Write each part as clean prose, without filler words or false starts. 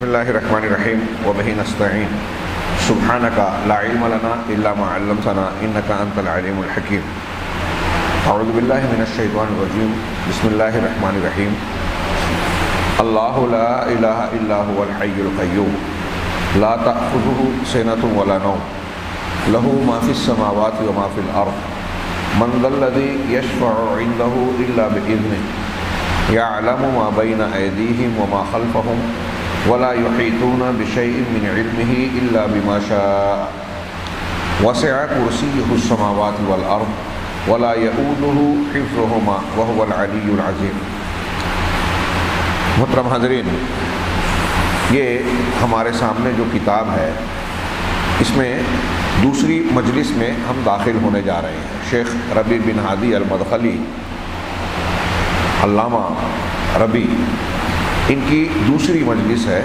بسم اللہ الرحمن الرحیم وبہ نستعین سبحانک لا علم لنا الا ما علمتنا انک انت العلیم الحکیم اعوذ باللہ من الشیطان الرجیم بسم اللہ الرحمن الرحیم اللہ لا الہ الا هو الحی القیوم لا تأخذہ سنۃ ولا نوم لہ ما فی السماوات وما فی الارض من ذا الذی یشفع عنده الا بإذنہ یعلم ما بین ایدیہم وما خلفہم ولا يحيطون بشيء من علمه إلا بما شاء وسع كرسيه السماوات والأرض ولا يؤوده حفظهما وهو العلي العظيم۔ محترم حاضرین، یہ ہمارے سامنے جو کتاب ہے اس میں دوسری مجلس میں ہم داخل ہونے جا رہے ہیں۔ شیخ ربیع بن ہادی المدخلی، علامہ ربیع، ان کی دوسری مجلس ہے،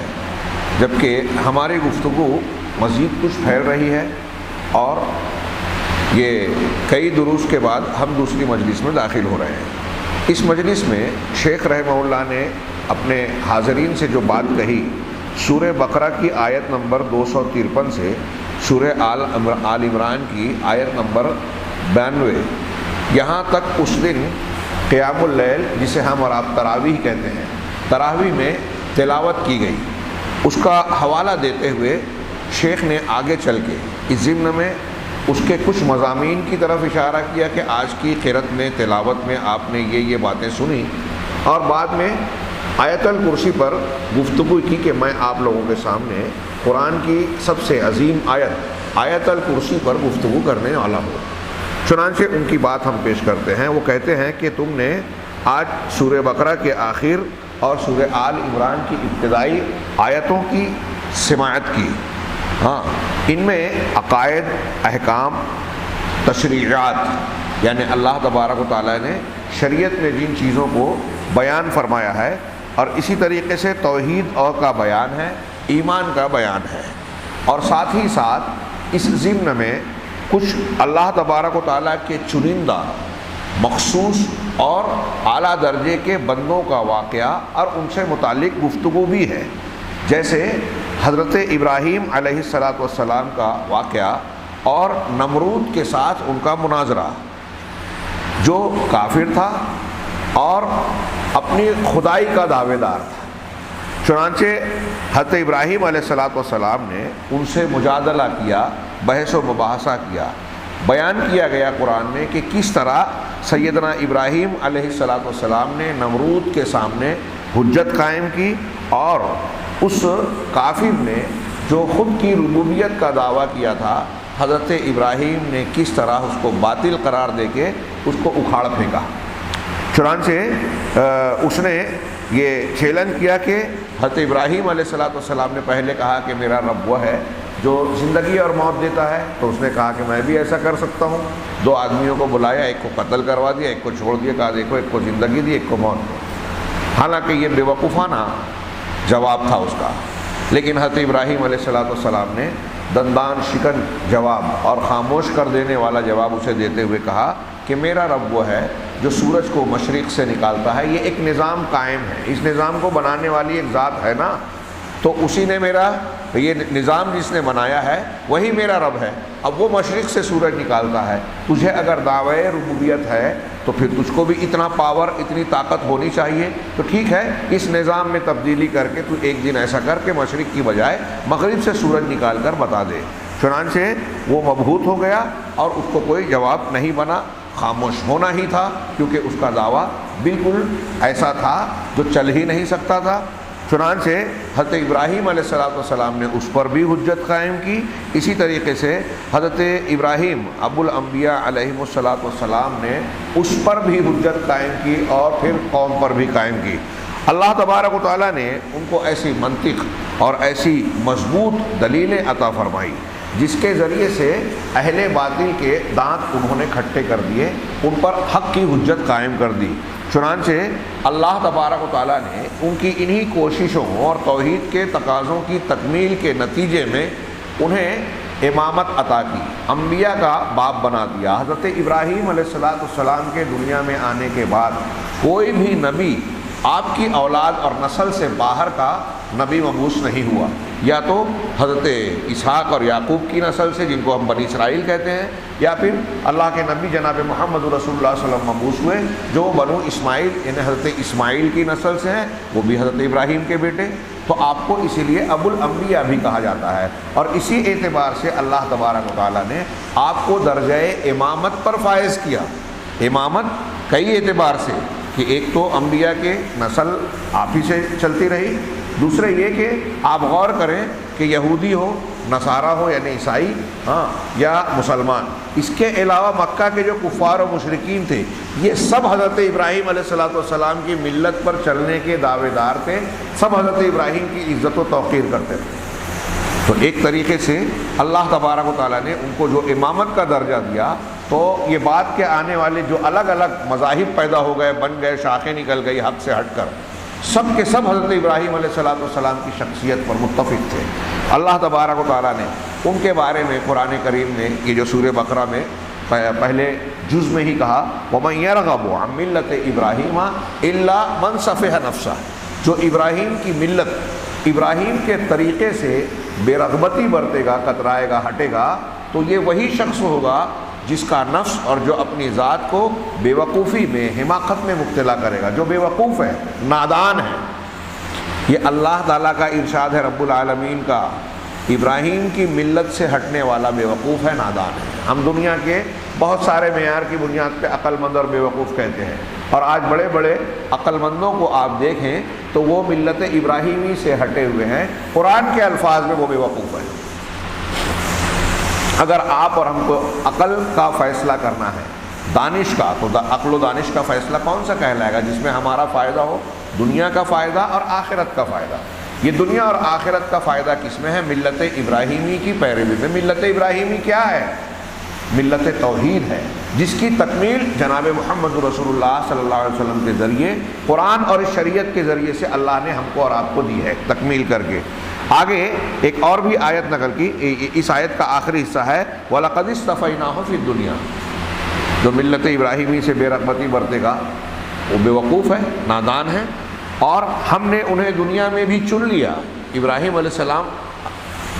جبکہ ہماری گفتگو مزید کچھ پھیل رہی ہے اور یہ کئی دروس کے بعد ہم دوسری مجلس میں داخل ہو رہے ہیں۔ اس مجلس میں شیخ رحمہ اللہ نے اپنے حاضرین سے جو بات کہی، سورہ بقرہ کی آیت نمبر 253 سے سورہ آل عمران کی آیت نمبر 92، یہاں تک اس دن قیام اللیل، جسے ہم اور آپ تراویح کہتے ہیں، تراویح میں تلاوت کی گئی، اس کا حوالہ دیتے ہوئے شیخ نے آگے چل کے اس ضمن میں اس کے کچھ مضامین کی طرف اشارہ کیا کہ آج کی قرأت میں، تلاوت میں آپ نے یہ باتیں سنی، اور بعد میں آیت الکرسی پر گفتگو کی کہ میں آپ لوگوں کے سامنے قرآن کی سب سے عظیم آیت الکرسی پر گفتگو کرنے والا ہوں۔ چنانچہ ان کی بات ہم پیش کرتے ہیں۔ وہ کہتے ہیں کہ تم نے آج سورہ بقرہ کے آخر اور سورہ آل عمران کی ابتدائی آیتوں کی سماعت کی۔ ان میں عقائد، احکام، تشریعات، یعنی اللہ تبارک و تعالیٰ نے شریعت میں جن چیزوں کو بیان فرمایا ہے، اور اسی طریقے سے توحید اور کا بیان ہے، ایمان کا بیان ہے، اور ساتھ ہی ساتھ اس ضمن میں کچھ اللہ تبارک و تعالیٰ کے چنندہ، مخصوص اور اعلیٰ درجے کے بندوں کا واقعہ اور ان سے متعلق گفتگو بھی ہے، جیسے حضرت ابراہیم علیہ السلام کا واقعہ اور نمرود کے ساتھ ان کا مناظرہ، جو کافر تھا اور اپنی خدائی کا دعوے دار تھا۔ چنانچہ حضرت ابراہیم علیہ السلام نے ان سے مجادلہ کیا، بحث و مباحثہ کیا۔ بیان کیا گیا قرآن میں کہ کس طرح سیدنا ابراہیم علیہ السلام نے نمرود کے سامنے حجت قائم کی، اور اس کافر نے جو خود کی ربوبیت کا دعویٰ کیا تھا، حضرت ابراہیم نے کس طرح اس کو باطل قرار دے کے اس کو اکھاڑ پھینکا۔ چنانچہ اس نے یہ چیلنج کیا کہ حضرت ابراہیم علیہ السلام نے پہلے کہا کہ میرا رب وہ ہے جو زندگی اور موت دیتا ہے، تو اس نے کہا کہ میں بھی ایسا کر سکتا ہوں۔ دو آدمیوں کو بلایا، ایک کو قتل کروا دیا، ایک کو چھوڑ دیا، کہا دیکھو ایک کو زندگی دی، ایک کو موت دی۔ حالانکہ یہ بے وقوفانہ جواب تھا اس کا، لیکن حضرت ابراہیم علیہ السلام نے دندان شکن جواب اور خاموش کر دینے والا جواب اسے دیتے ہوئے کہا کہ میرا رب وہ ہے جو سورج کو مشرق سے نکالتا ہے۔ یہ ایک نظام قائم ہے، اس نظام کو بنانے والی ایک ذات ہے نا، تو اسی نے میرا یہ نظام جس نے بنایا ہے وہی میرا رب ہے۔ اب وہ مشرق سے سورج نکالتا ہے، تجھے اگر دعوی ربوبیت ہے تو پھر تجھ کو بھی اتنا پاور، اتنی طاقت ہونی چاہیے، تو ٹھیک ہے اس نظام میں تبدیلی کر کے تو ایک دن ایسا کر کے مشرق کی بجائے مغرب سے سورج نکال کر بتا دے۔ چنانچہ وہ مبہوت ہو گیا اور اس کو کوئی جواب نہیں بنا، خاموش ہونا ہی تھا، کیونکہ اس کا دعویٰ بالکل ایسا تھا جو چل ہی نہیں سکتا تھا۔ چنانچہ حضرت ابراہیم علیہ السلام نے اس پر بھی حجت قائم کی۔ اسی طریقے سے حضرت ابراہیم ابو الانبیاء علیہ السلام نے اس پر بھی حجت قائم کی اور پھر قوم پر بھی قائم کی۔ اللہ تبارک و تعالیٰ نے ان کو ایسی منطق اور ایسی مضبوط دلیلیں عطا فرمائی جس کے ذریعے سے اہل باطل کے دانت انہوں نے کھٹے کر دیے، ان پر حق کی حجت قائم کر دی۔ چنانچہ اللہ تبارک و تعالیٰ نے ان کی انہی کوششوں اور توحید کے تقاضوں کی تکمیل کے نتیجے میں انہیں امامت عطا کی، انبیاء کا باپ بنا دیا۔ حضرت ابراہیم علیہ السلام کے دنیا میں آنے کے بعد کوئی بھی نبی آپ کی اولاد اور نسل سے باہر کا نبی مبعوث نہیں ہوا، یا تو حضرت اسحاق اور یعقوب کی نسل سے جن کو ہم بنی اسرائیل کہتے ہیں، یا پھر اللہ کے نبی جناب محمد رسول اللہ صلی اللہ علیہ وسلم مبعوث ہوئے جو بنو اسماعیل یعنی حضرت اسماعیل کی نسل سے ہیں، وہ بھی حضرت ابراہیم کے بیٹے، تو آپ کو اسی لیے ابو الانبیاء بھی کہا جاتا ہے۔ اور اسی اعتبار سے اللہ تبارک و تعالیٰ نے آپ کو درجہ امامت پر فائز کیا۔ امامت کئی اعتبار سے، کہ ایک تو انبیاء کے نسل آپ ہی سے چلتی رہی، دوسرے یہ کہ آپ غور کریں کہ یہودی ہو، نصارہ ہو یعنی عیسائی، یا مسلمان، اس کے علاوہ مکہ کے جو کفار و مشرکین تھے یہ سب حضرت ابراہیم علیہ السلام کی ملت پر چلنے کے دعوے دار تھے، سب حضرت ابراہیم کی عزت و توقیر کرتے تھے۔ تو ایک طریقے سے اللہ تبارک و تعالیٰ نے ان کو جو امامت کا درجہ دیا، تو یہ بات کے آنے والے جو الگ الگ مذاہب پیدا ہو گئے، بن گئے، شاخیں نکل گئی حق سے ہٹ کر، سب کے سب حضرت ابراہیم علیہ السلام کی شخصیت پر متفق تھے۔ اللہ تبارک و تعالیٰ نے ان کے بارے میں قرآن کریم نے یہ جو سورہ بقرہ میں پہلے جز میں ہی کہا، وَمَن يَرْغَبُ عَن مِّلَّةِ إِبْرَاهِيمَ إِلَّا مَن سَفِهَ نَفْسَهُ، جو ابراہیم کی ملت، ابراہیم کے طریقے سے بے رغبتی برتے گا، کترائے گا، ہٹے گا، تو یہ وہی شخص ہوگا جس کا نفس اور جو اپنی ذات کو بے وقوفی میں، حماقت میں مبتلا کرے گا، جو بے وقوف ہے، نادان ہے۔ یہ اللہ تعالیٰ کا ارشاد ہے رب العالمین کا، ابراہیم کی ملت سے ہٹنے والا بے وقوف ہے، نادان ہے۔ ہم دنیا کے بہت سارے معیار کی بنیاد پہ عقل مند اور بے وقوف کہتے ہیں، اور آج بڑے بڑے عقل مندوں کو آپ دیکھیں تو وہ ملت ابراہیمی سے ہٹے ہوئے ہیں، قرآن کے الفاظ میں وہ بے وقوف ہے۔ اگر آپ اور ہم کو عقل کا فیصلہ کرنا ہے، دانش کا، تو عقل و دانش کا فیصلہ کون سا کہلائے گا؟ جس میں ہمارا فائدہ ہو، دنیا کا فائدہ اور آخرت کا فائدہ۔ یہ دنیا اور آخرت کا فائدہ کس میں ہے؟ ملت ابراہیمی کی پیروی میں۔ ملت ابراہیمی کیا ہے؟ ملت توحید ہے، جس کی تکمیل جناب محمد رسول اللہ صلی اللہ علیہ وسلم کے ذریعے، قرآن اور شریعت کے ذریعے سے اللہ نے ہم کو اور آپ کو دی ہے، تکمیل کر کے۔ آگے ایک اور بھی آیت نقل کی، اس آیت کا آخری حصہ ہے وَلَقَدِ اصْطَفَيْنَاهُ فِي الدُّنْيَا، جو ملت ابراہیمی سے بے رغبتی برتے گا وہ بے وقوف ہے، نادان ہے، اور ہم نے انہیں دنیا میں بھی چن لیا۔ ابراہیم علیہ السلام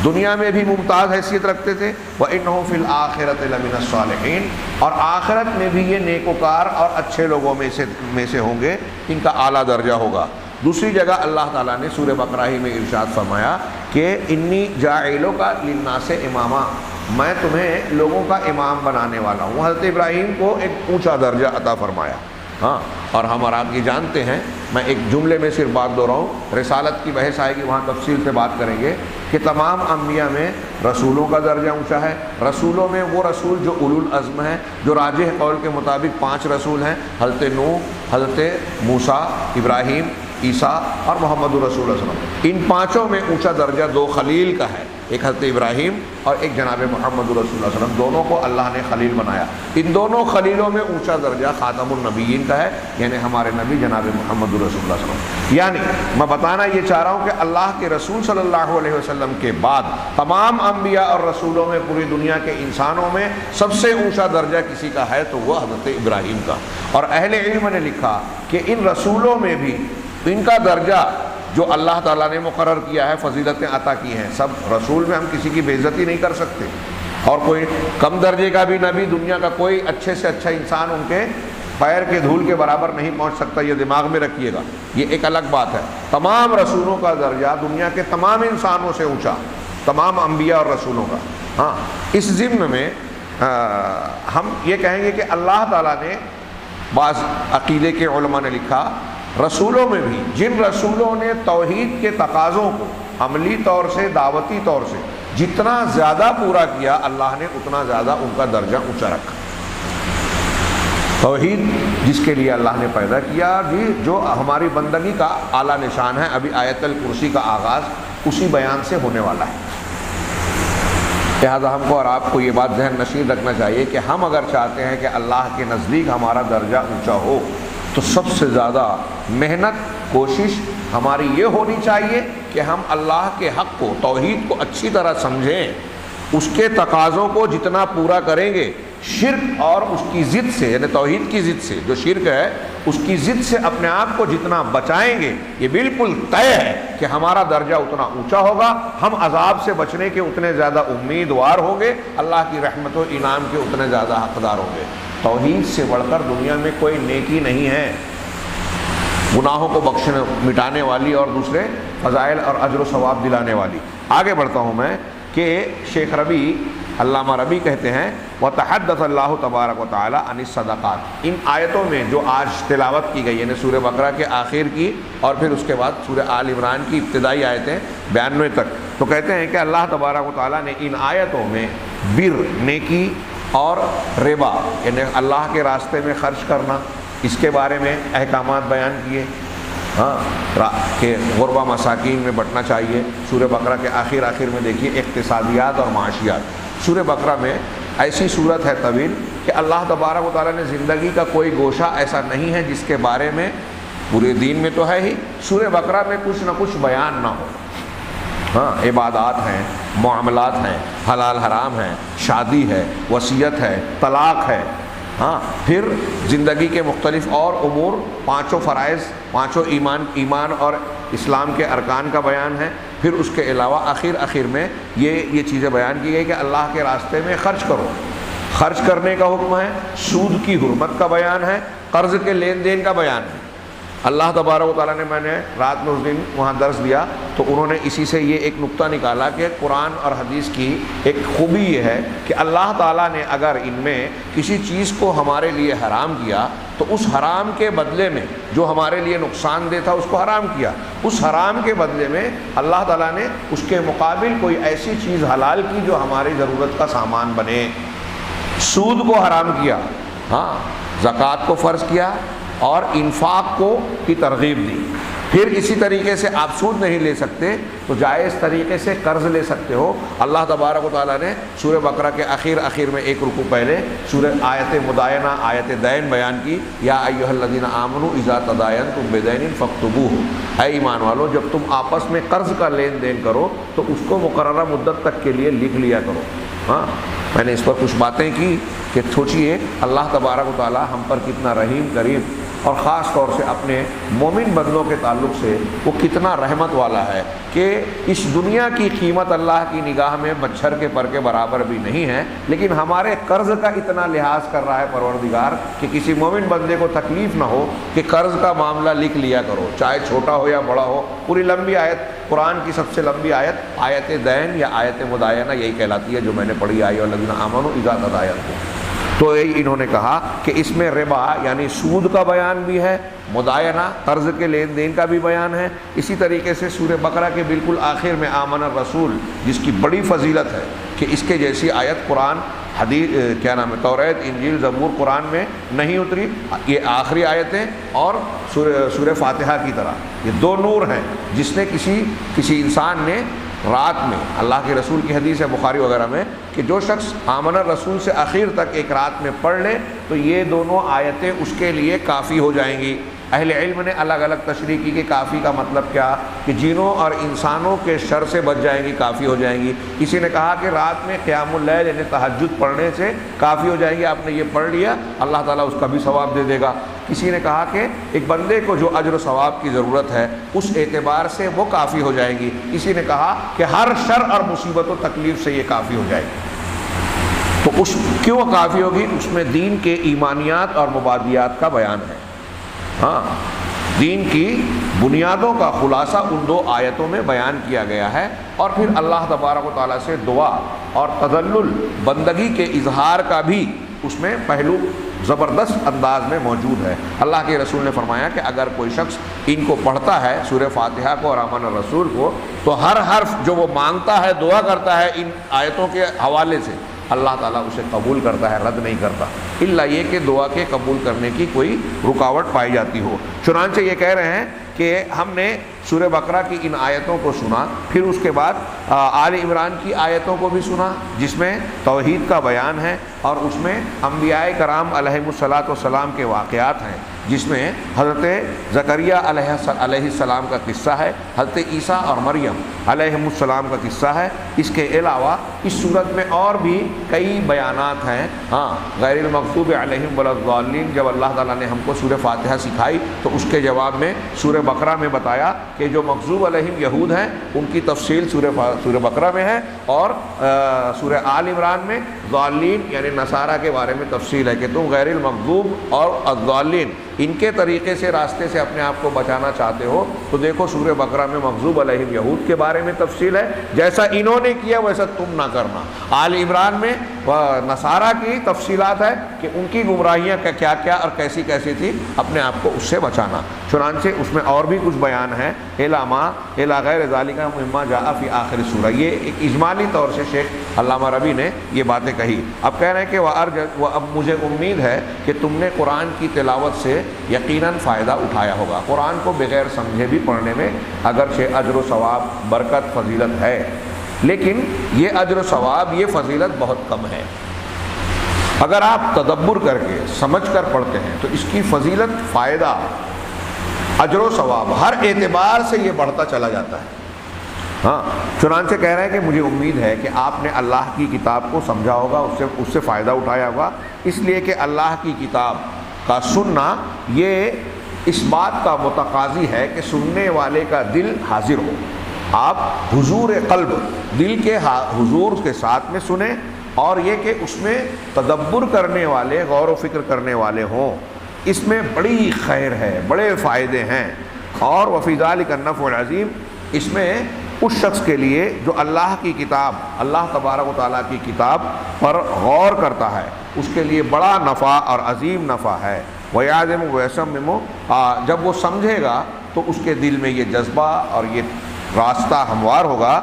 دنیا میں بھی ممتاز حیثیت رکھتے تھے، وَإِنَّهُ فِي الْآخِرَةِ لَمِنَ الصَّالِحِينَ، اور آخرت میں بھی یہ نیکوکار اور اچھے لوگوں میں سے ہوں گے، ان کا اعلیٰ درجہ ہوگا۔ دوسری جگہ اللہ تعالیٰ نے سورہ بقرہ ہی میں ارشاد فرمایا کہ انی جاعلک للناس اماما، میں تمہیں لوگوں کا امام بنانے والا ہوں۔ حضرت ابراہیم کو ایک اونچا درجہ عطا فرمایا۔ اور ہم اور آپ یہ جانتے ہیں، میں ایک جملے میں صرف بات دہراؤں، رسالت کی بحث آئے گی وہاں تفصیل سے بات کریں گے کہ تمام انبیاء میں رسولوں کا درجہ اونچا ہے۔ رسولوں میں وہ رسول جو اولو العزم ہیں، جو راجح قول کے مطابق 5 رسول ہیں، حضرت نوح، حضرت موسیٰ، ابراہیم، عیسیٰ اور محمد رسول اللہ صلی اللہ علیہ وسلم۔ ان 5 میں اونچا درجہ 2 خلیل کا ہے، ایک حضرت ابراہیم اور ایک جناب محمد رسول اللہ صلی اللہ علیہ وسلم، دونوں کو اللہ نے خلیل بنایا۔ ان دونوں خلیلوں میں اونچا درجہ خاتم النبیین کا ہے، یعنی ہمارے نبی جناب محمد رسول اللہ صلی اللہ علیہ وسلم۔ یعنی میں بتانا یہ چاہ رہا ہوں کہ اللہ کے رسول صلی اللہ علیہ وسلم کے بعد تمام انبیاء اور رسولوں میں، پوری دنیا کے انسانوں میں سب سے اونچا درجہ کسی کا ہے تو وہ حضرت ابراہیم کا۔ اور اہل علم نے لکھا کہ ان رسولوں میں بھی ان کا درجہ جو اللہ تعالیٰ نے مقرر کیا ہے، فضیلتیں عطا کی ہیں، سب رسول میں ہم کسی کی بے عزتی نہیں کر سکتے، اور کوئی کم درجے کا بھی نبی، دنیا کا کوئی اچھے سے اچھا انسان ان کے پیر کے دھول کے برابر نہیں پہنچ سکتا، یہ دماغ میں رکھیے گا، یہ ایک الگ بات ہے۔ تمام رسولوں کا درجہ دنیا کے تمام انسانوں سے اونچا، تمام انبیاء اور رسولوں کا۔ اس ضمن میں ہم یہ کہیں گے کہ اللہ تعالیٰ نے، بعض عقیدے کے علماء نے لکھا، رسولوں میں بھی جن رسولوں نے توحید کے تقاضوں کو عملی طور سے، دعوتی طور سے جتنا زیادہ پورا کیا، اللہ نے اتنا زیادہ ان کا درجہ اونچا رکھا۔ توحید جس کے لیے اللہ نے پیدا کیا، جو ہماری بندگی کا اعلیٰ نشان ہے، ابھی آیت الکرسی کا آغاز اسی بیان سے ہونے والا ہے۔ لہٰذا ہم کو اور آپ کو یہ بات ذہن نشین رکھنا چاہیے کہ ہم اگر چاہتے ہیں کہ اللہ کے نزدیک ہمارا درجہ اونچا ہو تو سب سے زیادہ محنت، کوشش ہماری یہ ہونی چاہیے کہ ہم اللہ کے حق کو، توحید کو اچھی طرح سمجھیں، اس کے تقاضوں کو جتنا پورا کریں گے، شرک اور اس کی ضد سے، یعنی توحید کی ضد سے، جو شرک ہے اس کی ضد سے اپنے آپ کو جتنا بچائیں گے، یہ بالکل طے ہے کہ ہمارا درجہ اتنا اونچا ہوگا، ہم عذاب سے بچنے کے اتنے زیادہ امیدوار ہوں گے، اللہ کی رحمت و انعام کے اتنے زیادہ حقدار ہوں گے۔ توحید سے بڑھ کر دنیا میں کوئی نیکی نہیں ہے، گناہوں کو بخشنے مٹانے والی اور دوسرے فضائل اور اجر و ثواب دلانے والی۔ آگے بڑھتا ہوں میں کہ شیخ ربیع، علامہ ربیع کہتے ہیں وَتَحَدَّثَ اللَّهُ تَبَارَكَ وَتَعَالَىٰ عَنِ الصَّدَقَاتِ، ان آیتوں میں جو آج تلاوت کی گئی، یعنی سورہ بقرہ کے آخر کی اور پھر اس کے بعد سورہ آل عمران کی ابتدائی آیتیں 92 تک، تو کہتے ہیں کہ اللہ تبارک و تعالیٰ نے ان آیتوں میں بر، نیکی اور ربا، یعنی اللہ کے راستے میں خرچ کرنا، اس کے بارے میں احکامات بیان کیے، کہ غربا مساکین میں بٹنا چاہیے۔ سورہ بقرہ کے آخر میں دیکھیے اقتصادیات اور معاشیات۔ سورہ بقرہ میں ایسی صورت ہے طویل کہ اللہ تبارک و تعالیٰ نے زندگی کا کوئی گوشہ ایسا نہیں ہے جس کے بارے میں، پورے دین میں تو ہے ہی، سورہ بقرہ میں کچھ نہ کچھ بیان نہ ہو۔ عبادات ہیں، معاملات ہیں، حلال حرام ہیں، شادی ہے، وصیت ہے، طلاق ہے، پھر زندگی کے مختلف اور امور، پانچوں فرائض، پانچوں ایمان اور اسلام کے ارکان کا بیان ہے۔ پھر اس کے علاوہ آخر میں یہ چیزیں بیان کی گئی کہ اللہ کے راستے میں خرچ کرو، خرچ کرنے کا حکم ہے، سود کی حرمت کا بیان ہے، قرض کے لین دین کا بیان ہے۔ اللہ تبارک و تعالیٰ نے، میں نے رات میں اس دن وہاں درس دیا تو انہوں نے اسی سے یہ ایک نقطہ نکالا کہ قرآن اور حدیث کی ایک خوبی یہ ہے کہ اللہ تعالیٰ نے اگر ان میں کسی چیز کو ہمارے لیے حرام کیا تو اس حرام کے بدلے میں جو ہمارے لیے نقصان دہ تھا اس کو حرام کیا، اس حرام کے بدلے میں اللہ تعالیٰ نے اس کے مقابل کوئی ایسی چیز حلال کی جو ہماری ضرورت کا سامان بنے۔ سود کو حرام کیا، زکوٰۃ کو فرض کیا اور انفاق کو کی ترغیب دی۔ پھر اسی طریقے سے آپ سود نہیں لے سکتے تو جائز طریقے سے قرض لے سکتے ہو۔ اللہ تبارک و تعالیٰ نے سورہ بقرہ کے آخر میں ایک رکوع پہلے سورہ آیت مدائنہ، آیت دین بیان کی، یا ایھا الذین آمنوا اذا تداینتم بدین فاکتبوہ، اے ایمان والو جب تم آپس میں قرض کا لین دین کرو تو اس کو مقررہ مدت تک کے لیے لکھ لیا کرو۔ میں نے اس پر کچھ باتیں کی کہ سوچئے اللہ تبارک و تعالیٰ ہم پر کتنا رحیم کریم، اور خاص طور سے اپنے مومن بندوں کے تعلق سے وہ کتنا رحمت والا ہے کہ اس دنیا کی قیمت اللہ کی نگاہ میں مچھر کے پر کے برابر بھی نہیں ہے، لیکن ہمارے قرض کا اتنا لحاظ کر رہا ہے پروردگار کہ کسی مومن بندے کو تکلیف نہ ہو کہ قرض کا معاملہ لکھ لیا کرو، چاہے چھوٹا ہو یا بڑا ہو۔ پوری لمبی آیت، قرآن کی سب سے لمبی آیت آیت دین یا آیت مدائنہ یہی کہلاتی ہے جو میں نے پڑھی، یا ایھا الذین آمنوا اذا تداینتم۔ تو انہوں نے کہا کہ اس میں ربا یعنی سود کا بیان بھی ہے، مدائنہ قرض کے لین دین کا بھی بیان ہے۔ اسی طریقے سے سورہ بقرہ کے بالکل آخر میں آمن الرسول، جس کی بڑی فضیلت ہے کہ اس کے جیسی آیت قرآن، حدیث توریت، انجیل، زبور قرآن میں نہیں اتری۔ یہ آخری آیتیں اور سورہ فاتحہ کی طرح یہ دو نور ہیں، جس نے کسی انسان نے رات میں، اللہ کے رسول کی حدیث ہے بخاری وغیرہ میں کہ جو شخص آمن الرسول سے آخر تک ایک رات میں پڑھ لے تو یہ دونوں آیتیں اس کے لیے کافی ہو جائیں گی۔ اہل علم نے الگ الگ تشریح کی کہ کافی کا مطلب کیا، کہ جنوں اور انسانوں کے شر سے بچ جائیں گی، کافی ہو جائیں گی۔ کسی نے کہا کہ رات میں قیام اللیل یعنی تہجد پڑھنے سے کافی ہو جائیں گی، آپ نے یہ پڑھ لیا اللہ تعالیٰ اس کا بھی ثواب دے دے گا۔ کسی نے کہا کہ ایک بندے کو جو اجر و ثواب کی ضرورت ہے اس اعتبار سے وہ کافی ہو جائیں گی۔ کسی نے کہا کہ ہر شر اور مصیبت و تکلیف سے یہ کافی ہو جائے گی۔ تو اس کیوں کافی ہوگی؟ اس میں دین کے ایمانیات اور مبادیات کا بیان ہے۔ دین کی بنیادوں کا خلاصہ ان دو آیتوں میں بیان کیا گیا ہے، اور پھر اللہ تبارک و تعالیٰ سے دعا اور تذلل، بندگی کے اظہار کا بھی اس میں پہلو زبردست انداز میں موجود ہے۔ اللہ کے رسول نے فرمایا کہ اگر کوئی شخص ان کو پڑھتا ہے، سورہ فاتحہ کو اور آمن الرسول کو، تو ہر حرف جو وہ مانگتا ہے، دعا کرتا ہے ان آیتوں کے حوالے سے، اللہ تعالیٰ اسے قبول کرتا ہے، رد نہیں کرتا، الا یہ کہ دعا کے قبول کرنے کی کوئی رکاوٹ پائی جاتی ہو۔ چنانچہ یہ کہہ رہے ہیں کہ ہم نے سورہ بقرہ کی ان آیتوں کو سنا، پھر اس کے بعد آل عمران کی آیتوں کو بھی سنا جس میں توحید کا بیان ہے، اور اس میں انبیاء کرام علیہم الصلاۃ والسلام کے واقعات ہیں۔ جس میں حضرت زکریہ علیہ السلام کا قصہ ہے، حضرت عیسیٰ اور مریم علیہم السلام کا قصہ ہے۔ اس کے علاوہ اس صورت میں اور بھی کئی بیانات ہیں۔ غیر المغضوب علیہم ولا الضالین، جب اللہ تعالیٰ نے ہم کو سورہ فاتحہ سکھائی تو اس کے جواب میں سورہ بقرہ میں بتایا کہ جو مغضوب علیہم یہود ہیں ان کی تفصیل سورہ بقرہ میں ہے، اور سورہ آل عمران میں ضالین یعنی نصارہ کے بارے میں تفصیل ہے کہ تم غیر المغضوب اور الضالین ان کے طریقے سے راستے سے اپنے آپ کو بچانا چاہتے ہو تو دیکھو سورہ بقرہ میں مغضوب علیہم یہود کے بارے میں تفصیل ہے، جیسا انہوں نے کیا ویسا تم نہ کرنا۔ آل عمران میں نصارہ کی تفصیلات ہے کہ ان کی گمراہیاں کیا کیا اور کیسی کیسی تھی، اپنے آپ کو اس سے بچانا۔ چنانچہ اس میں اور بھی کچھ بیان ہے، الا غیر ذالک مما جاء فی آخر سورہ، یہ ایک اجمالی طور سے شیخ علامہ ربی نے یہ باتیں کہی۔ اب کہہ رہے ہیں کہ اب مجھے امید ہے کہ تم نے قرآن کی تلاوت سے یقیناً فائدہ اٹھایا ہوگا۔ قرآن کو بغیر سمجھے بھی پڑھنے میں اگرچہ اجر و ثواب، برکت، فضیلت ہے، لیکن یہ اجر و ثواب، یہ فضیلت بہت کم ہے۔ اگر آپ تدبر کر کے سمجھ کر پڑھتے ہیں تو اس کی فضیلت، فائدہ، اجر و ثواب ہر اعتبار سے یہ بڑھتا چلا جاتا ہے۔ چنانچہ کہہ رہے ہیں کہ مجھے امید ہے کہ آپ نے اللہ کی کتاب کو سمجھا ہوگا، اس سے فائدہ اٹھایا ہوگا، اس لیے کہ اللہ کی کتاب کا سننا یہ اس بات کا متقاضی ہے کہ سننے والے کا دل حاضر ہو۔ آپ حضور قلب، دل کے حضور کے ساتھ میں سنیں، اور یہ کہ اس میں تدبر کرنے والے، غور و فکر کرنے والے ہوں، اس میں بڑی خیر ہے، بڑے فائدے ہیں۔ اور وفی ذلک النفع العظیم، اس میں اس شخص کے لیے جو اللہ کی کتاب، اللہ تبارک و تعالیٰ کی کتاب پر غور کرتا ہے، اس کے لیے بڑا نفع اور عظیم نفع ہے۔ وَيَعْزِمُ وَيَسَمِّمُ، جب وہ سمجھے گا تو اس کے دل میں یہ جذبہ اور یہ راستہ ہموار ہوگا،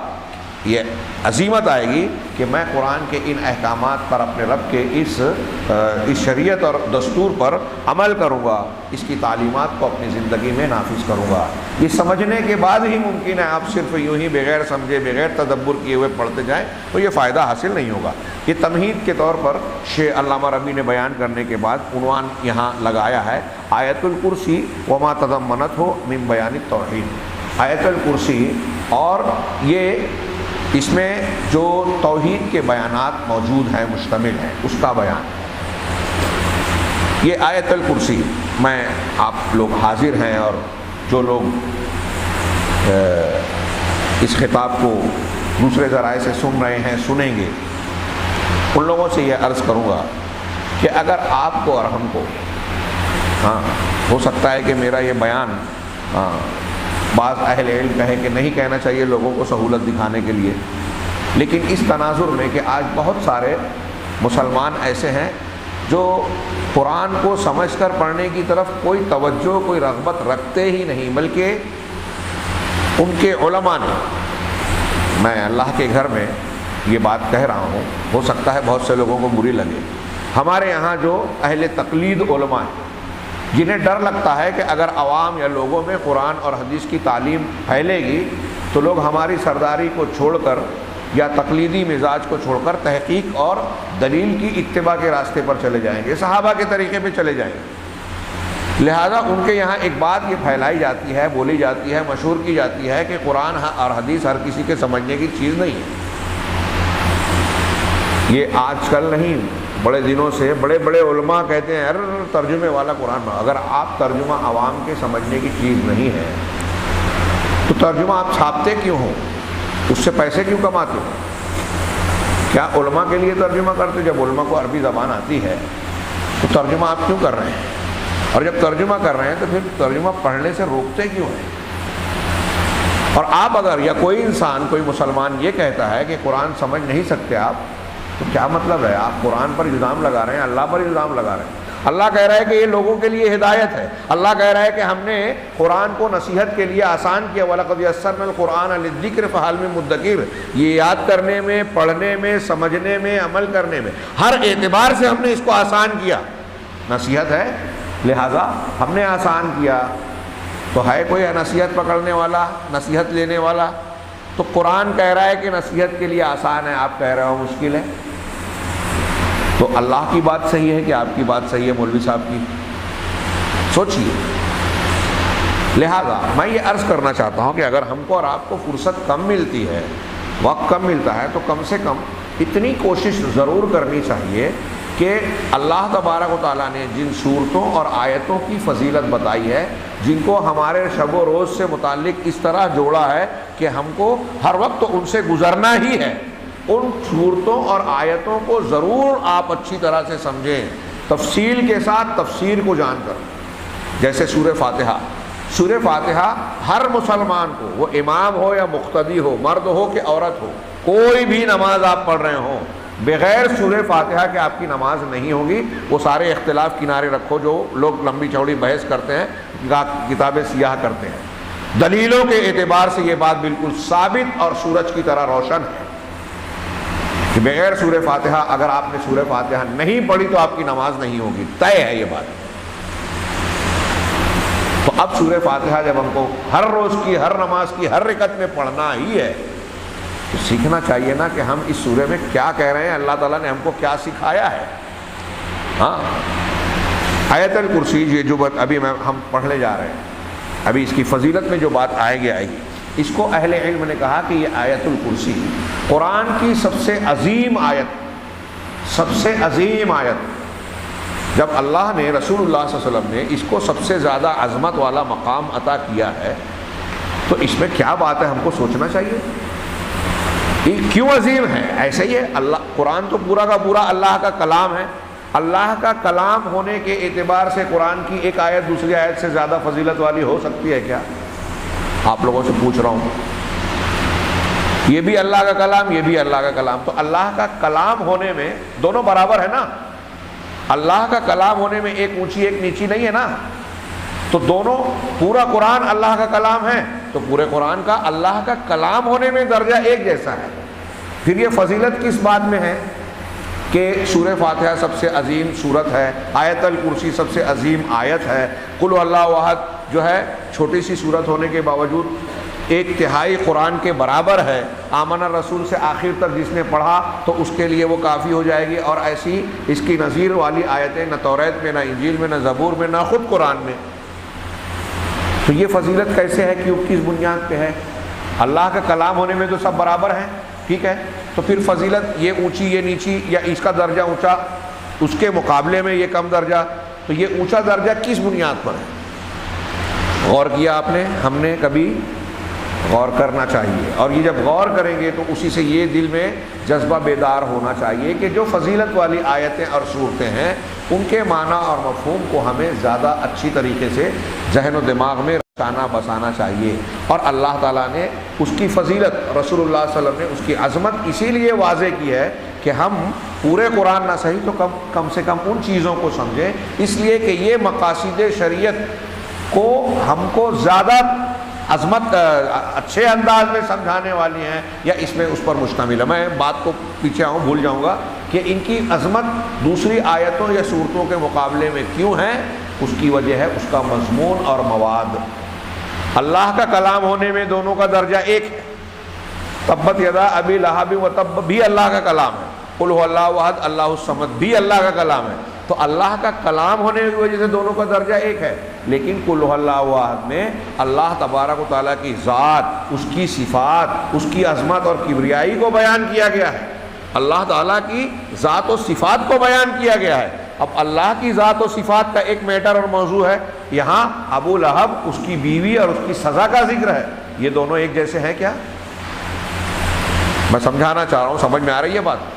یہ عزیمت آئے گی کہ میں قرآن کے ان احکامات پر، اپنے رب کے اس شریعت اور دستور پر عمل کروں گا، اس کی تعلیمات کو اپنی زندگی میں نافذ کروں گا۔ یہ سمجھنے کے بعد ہی ممکن ہے، آپ صرف یوں ہی بغیر سمجھے، بغیر تدبر کیے ہوئے پڑھتے جائیں تو یہ فائدہ حاصل نہیں ہوگا۔ یہ تمہید کے طور پر شیخ علامہ ربی نے بیان کرنے کے بعد عنوان یہاں لگایا ہے آیت الکرسی وما تضمنتہ من بیان التوحید۔ آیت الکرسی، اور یہ اس میں جو توحید کے بیانات موجود ہیں، مشتمل ہیں، اس کا بیان۔ یہ آیت الکرسی، میں آپ لوگ حاضر ہیں اور جو لوگ اس خطاب کو دوسرے ذرائع سے سن رہے ہیں، سنیں گے، ان لوگوں سے یہ عرض کروں گا کہ اگر آپ کو اور ہم کو، ہو سکتا ہے کہ میرا یہ بیان بعض اہل علم کہیں کہ نہیں کہنا چاہیے لوگوں کو سہولت دکھانے کے لیے، لیکن اس تناظر میں کہ آج بہت سارے مسلمان ایسے ہیں جو قرآن کو سمجھ کر پڑھنے کی طرف کوئی توجہ، کوئی رغبت رکھتے ہی نہیں، بلکہ ان کے علماء نے، میں اللہ کے گھر میں یہ بات کہہ رہا ہوں، ہو سکتا ہے بہت سے لوگوں کو بری لگے، ہمارے یہاں جو اہل تقلید علماء ہیں، جنہیں ڈر لگتا ہے کہ اگر عوام یا لوگوں میں قرآن اور حدیث کی تعلیم پھیلے گی تو لوگ ہماری سرداری کو چھوڑ کر یا تقلیدی مزاج کو چھوڑ کر تحقیق اور دلیل کی اتباع کے راستے پر چلے جائیں گے، صحابہ کے طریقے پہ چلے جائیں گے۔ لہذا ان کے یہاں ایک بات یہ پھیلائی جاتی ہے، بولی جاتی ہے، مشہور کی جاتی ہے کہ قرآن اور حدیث ہر کسی کے سمجھنے کی چیز نہیں ہے۔ یہ آج کل نہیں، بڑے دنوں سے بڑے بڑے علماء کہتے ہیں ترجمے والا قرآن۔ اگر آپ ترجمہ عوام کے سمجھنے کی چیز نہیں ہے تو ترجمہ آپ چھاپتے کیوں ہو؟ اس سے پیسے کیوں کماتے ہو؟ کیا علماء کے لیے ترجمہ کرتے؟ جب علماء کو عربی زبان آتی ہے تو ترجمہ آپ کیوں کر رہے ہیں؟ اور جب ترجمہ کر رہے ہیں تو پھر ترجمہ پڑھنے سے روکتے کیوں ہیں؟ اور آپ اگر، یا کوئی انسان، کوئی مسلمان یہ کہتا ہے کہ قرآن سمجھ نہیں سکتے آپ، تو کیا مطلب ہے؟ آپ قرآن پر الزام لگا رہے ہیں، اللہ پر الزام لگا رہے ہیں۔ اللہ کہہ رہا ہے کہ یہ لوگوں کے لیے ہدایت ہے، اللہ کہہ رہا ہے کہ ہم نے قرآن کو نصیحت کے لیے آسان کیا، وَلَقَدْ يَسَّرْنَا الْقُرْآنَ لِلذِّكْرِ فَهَلْ مِن مُدَّكِرٍ، یہ یاد کرنے میں، پڑھنے میں، سمجھنے میں، عمل کرنے میں، ہر اعتبار سے ہم نے اس کو آسان کیا۔ نصیحت ہے، لہذا ہم نے آسان کیا، تو ہے کوئی نصیحت پکڑنے والا، نصیحت لینے والا؟ تو قرآن کہہ رہا ہے کہ نصیحت کے لیے آسان ہے، آپ کہہ رہے ہو مشکل ہے۔ تو اللہ کی بات صحیح ہے کہ آپ کی بات صحیح ہے مولوی صاحب کی؟ سوچیے۔ لہذا میں یہ عرض کرنا چاہتا ہوں کہ اگر ہم کو اور آپ کو فرصت کم ملتی ہے، وقت کم ملتا ہے، تو کم سے کم اتنی کوشش ضرور کرنی چاہیے کہ اللہ تبارک و تعالیٰ نے جن صورتوں اور آیتوں کی فضیلت بتائی ہے، جن کو ہمارے شب و روز سے متعلق اس طرح جوڑا ہے کہ ہم کو ہر وقت ان سے گزرنا ہی ہے، ان صورتوں اور آیتوں کو ضرور آپ اچھی طرح سے سمجھیں، تفصیل کے ساتھ تفسیر کو جان کر۔ جیسے سورہ فاتحہ، سورہ فاتحہ ہر مسلمان کو، وہ امام ہو یا مقتدی ہو، مرد ہو کہ عورت ہو، کوئی بھی نماز آپ پڑھ رہے ہوں، بغیر سورہ فاتحہ کے آپ کی نماز نہیں ہوگی۔ وہ سارے اختلاف کنارے رکھو جو لوگ لمبی چوڑی بحث کرتے ہیں، کتابیں سیاہ کرتے ہیں، دلیلوں کے اعتبار سے یہ بات بالکل ثابت اور سورج کی طرح روشن ہے کہ بغیر سورہ فاتحہ اگر آپ نے سورہ فاتحہ نہیں پڑھی تو آپ کی نماز نہیں ہوگی، طے ہے یہ بات۔ تو اب سورہ فاتحہ جب ہم کو ہر روز کی، ہر نماز کی، ہر رکعت میں پڑھنا ہی ہے، تو سیکھنا چاہیے نا کہ ہم اس سورہ میں کیا کہہ رہے ہیں، اللہ تعالیٰ نے ہم کو کیا سکھایا ہے۔ ہاں، آیت الکرسی، یہ جو بات ابھی ہم پڑھنے جا رہے ہیں، ابھی اس کی فضیلت میں جو بات آئے گی، اس کو اہل علم نے کہا کہ یہ آیت الکرسی قرآن کی سب سے عظیم آیت، سب سے عظیم آیت۔ جب اللہ نے، رسول اللہ صلی اللہ علیہ وسلم نے اس کو سب سے زیادہ عظمت والا مقام عطا کیا ہے، تو اس میں کیا بات ہے، ہم کو سوچنا چاہیے یہ کیوں عظیم ہے۔ ایسے ہی ہے، اللہ قرآن تو پورا کا پورا اللہ کا کلام ہے، اللہ کا کلام ہونے کے اعتبار سے قرآن کی ایک آیت دوسری آیت سے زیادہ فضیلت والی ہو سکتی ہے کیا؟ آپ لوگوں سے پوچھ رہا ہوں۔ یہ بھی اللہ کا کلام، یہ بھی اللہ کا کلام، تو اللہ کا کلام ہونے میں دونوں برابر ہے نا، اللہ کا کلام ہونے میں ایک اونچی ایک نیچی نہیں ہے نا، تو دونوں، پورا قرآن اللہ کا کلام ہے تو پورے قرآن کا اللہ کا کلام ہونے میں درجہ ایک جیسا ہے۔ پھر یہ فضیلت کس بات میں ہے کہ سورہ فاتحہ سب سے عظیم سورت ہے، آیت الکرسی سب سے عظیم آیت ہے، قل اللہ احد جو ہے چھوٹی سی سورت ہونے کے باوجود ایک تہائی قرآن کے برابر ہے، آمن الرسول سے آخر تک جس نے پڑھا تو اس کے لیے وہ کافی ہو جائے گی، اور ایسی اس کی نظیر والی آیتیں نہ توریت میں، نہ انجیل میں، نہ زبور میں، نہ خود قرآن میں۔ تو یہ فضیلت کیسے ہے، کہ کس بنیاد پہ ہے؟ اللہ کا کلام ہونے میں تو سب برابر ہیں، ٹھیک ہے، تو پھر فضیلت یہ اونچی یہ نیچی، یا اس کا درجہ اونچا اس کے مقابلے میں یہ کم درجہ، تو یہ اونچا درجہ کس بنیاد پر ہے؟ غور کیا آپ نے؟ ہم نے کبھی غور کرنا چاہیے، اور یہ جب غور کریں گے تو اسی سے یہ دل میں جذبہ بیدار ہونا چاہیے کہ جو فضیلت والی آیتیں اور صورتیں ہیں ان کے معنی اور مفہوم کو ہمیں زیادہ اچھی طریقے سے ذہن و دماغ میں رکھنا بسانا چاہیے۔ اور اللہ تعالیٰ نے اس کی فضیلت، رسول اللہ صلی اللہ علیہ وسلم نے اس کی عظمت اسی لیے واضح کی ہے کہ ہم پورے قرآن نہ صحیح تو کم سے کم ان چیزوں کو سمجھیں، اس لیے کہ یہ مقاصد شریعت کو ہم کو زیادہ عظمت اچھے انداز میں سمجھانے والی ہیں، یا اس میں اس پر مشتمل ہے۔ میں بات کو پیچھے بھول جاؤں گا کہ ان کی عظمت دوسری آیتوں یا صورتوں کے مقابلے میں کیوں ہے، اس کی وجہ ہے اس کا مضمون اور مواد۔ اللہ کا کلام ہونے میں دونوں کا درجہ ایک ہے، تبت یدا ابی لہب و تب بھی اللہ کا کلام ہے، قل هو اللہ احد اللہ الصمد بھی اللہ کا کلام ہے، تو اللہ کا کلام ہونے کی وجہ سے دونوں کا درجہ ایک ہے۔ لیکن قل هو اللہ احد میں اللہ تبارک و تعالیٰ کی ذات، اس کی صفات، اس کی عظمت اور کبریائی کو بیان کیا گیا ہے، اللہ تعالیٰ کی ذات و صفات کو بیان کیا گیا ہے۔ اب اللہ کی ذات و صفات کا ایک میٹر اور موضوع ہے، یہاں ابو لہب، اس کی بیوی اور اس کی سزا کا ذکر ہے، یہ دونوں ایک جیسے ہیں کیا؟ میں سمجھانا چاہ رہا ہوں، سمجھ میں آ رہی ہے بات؟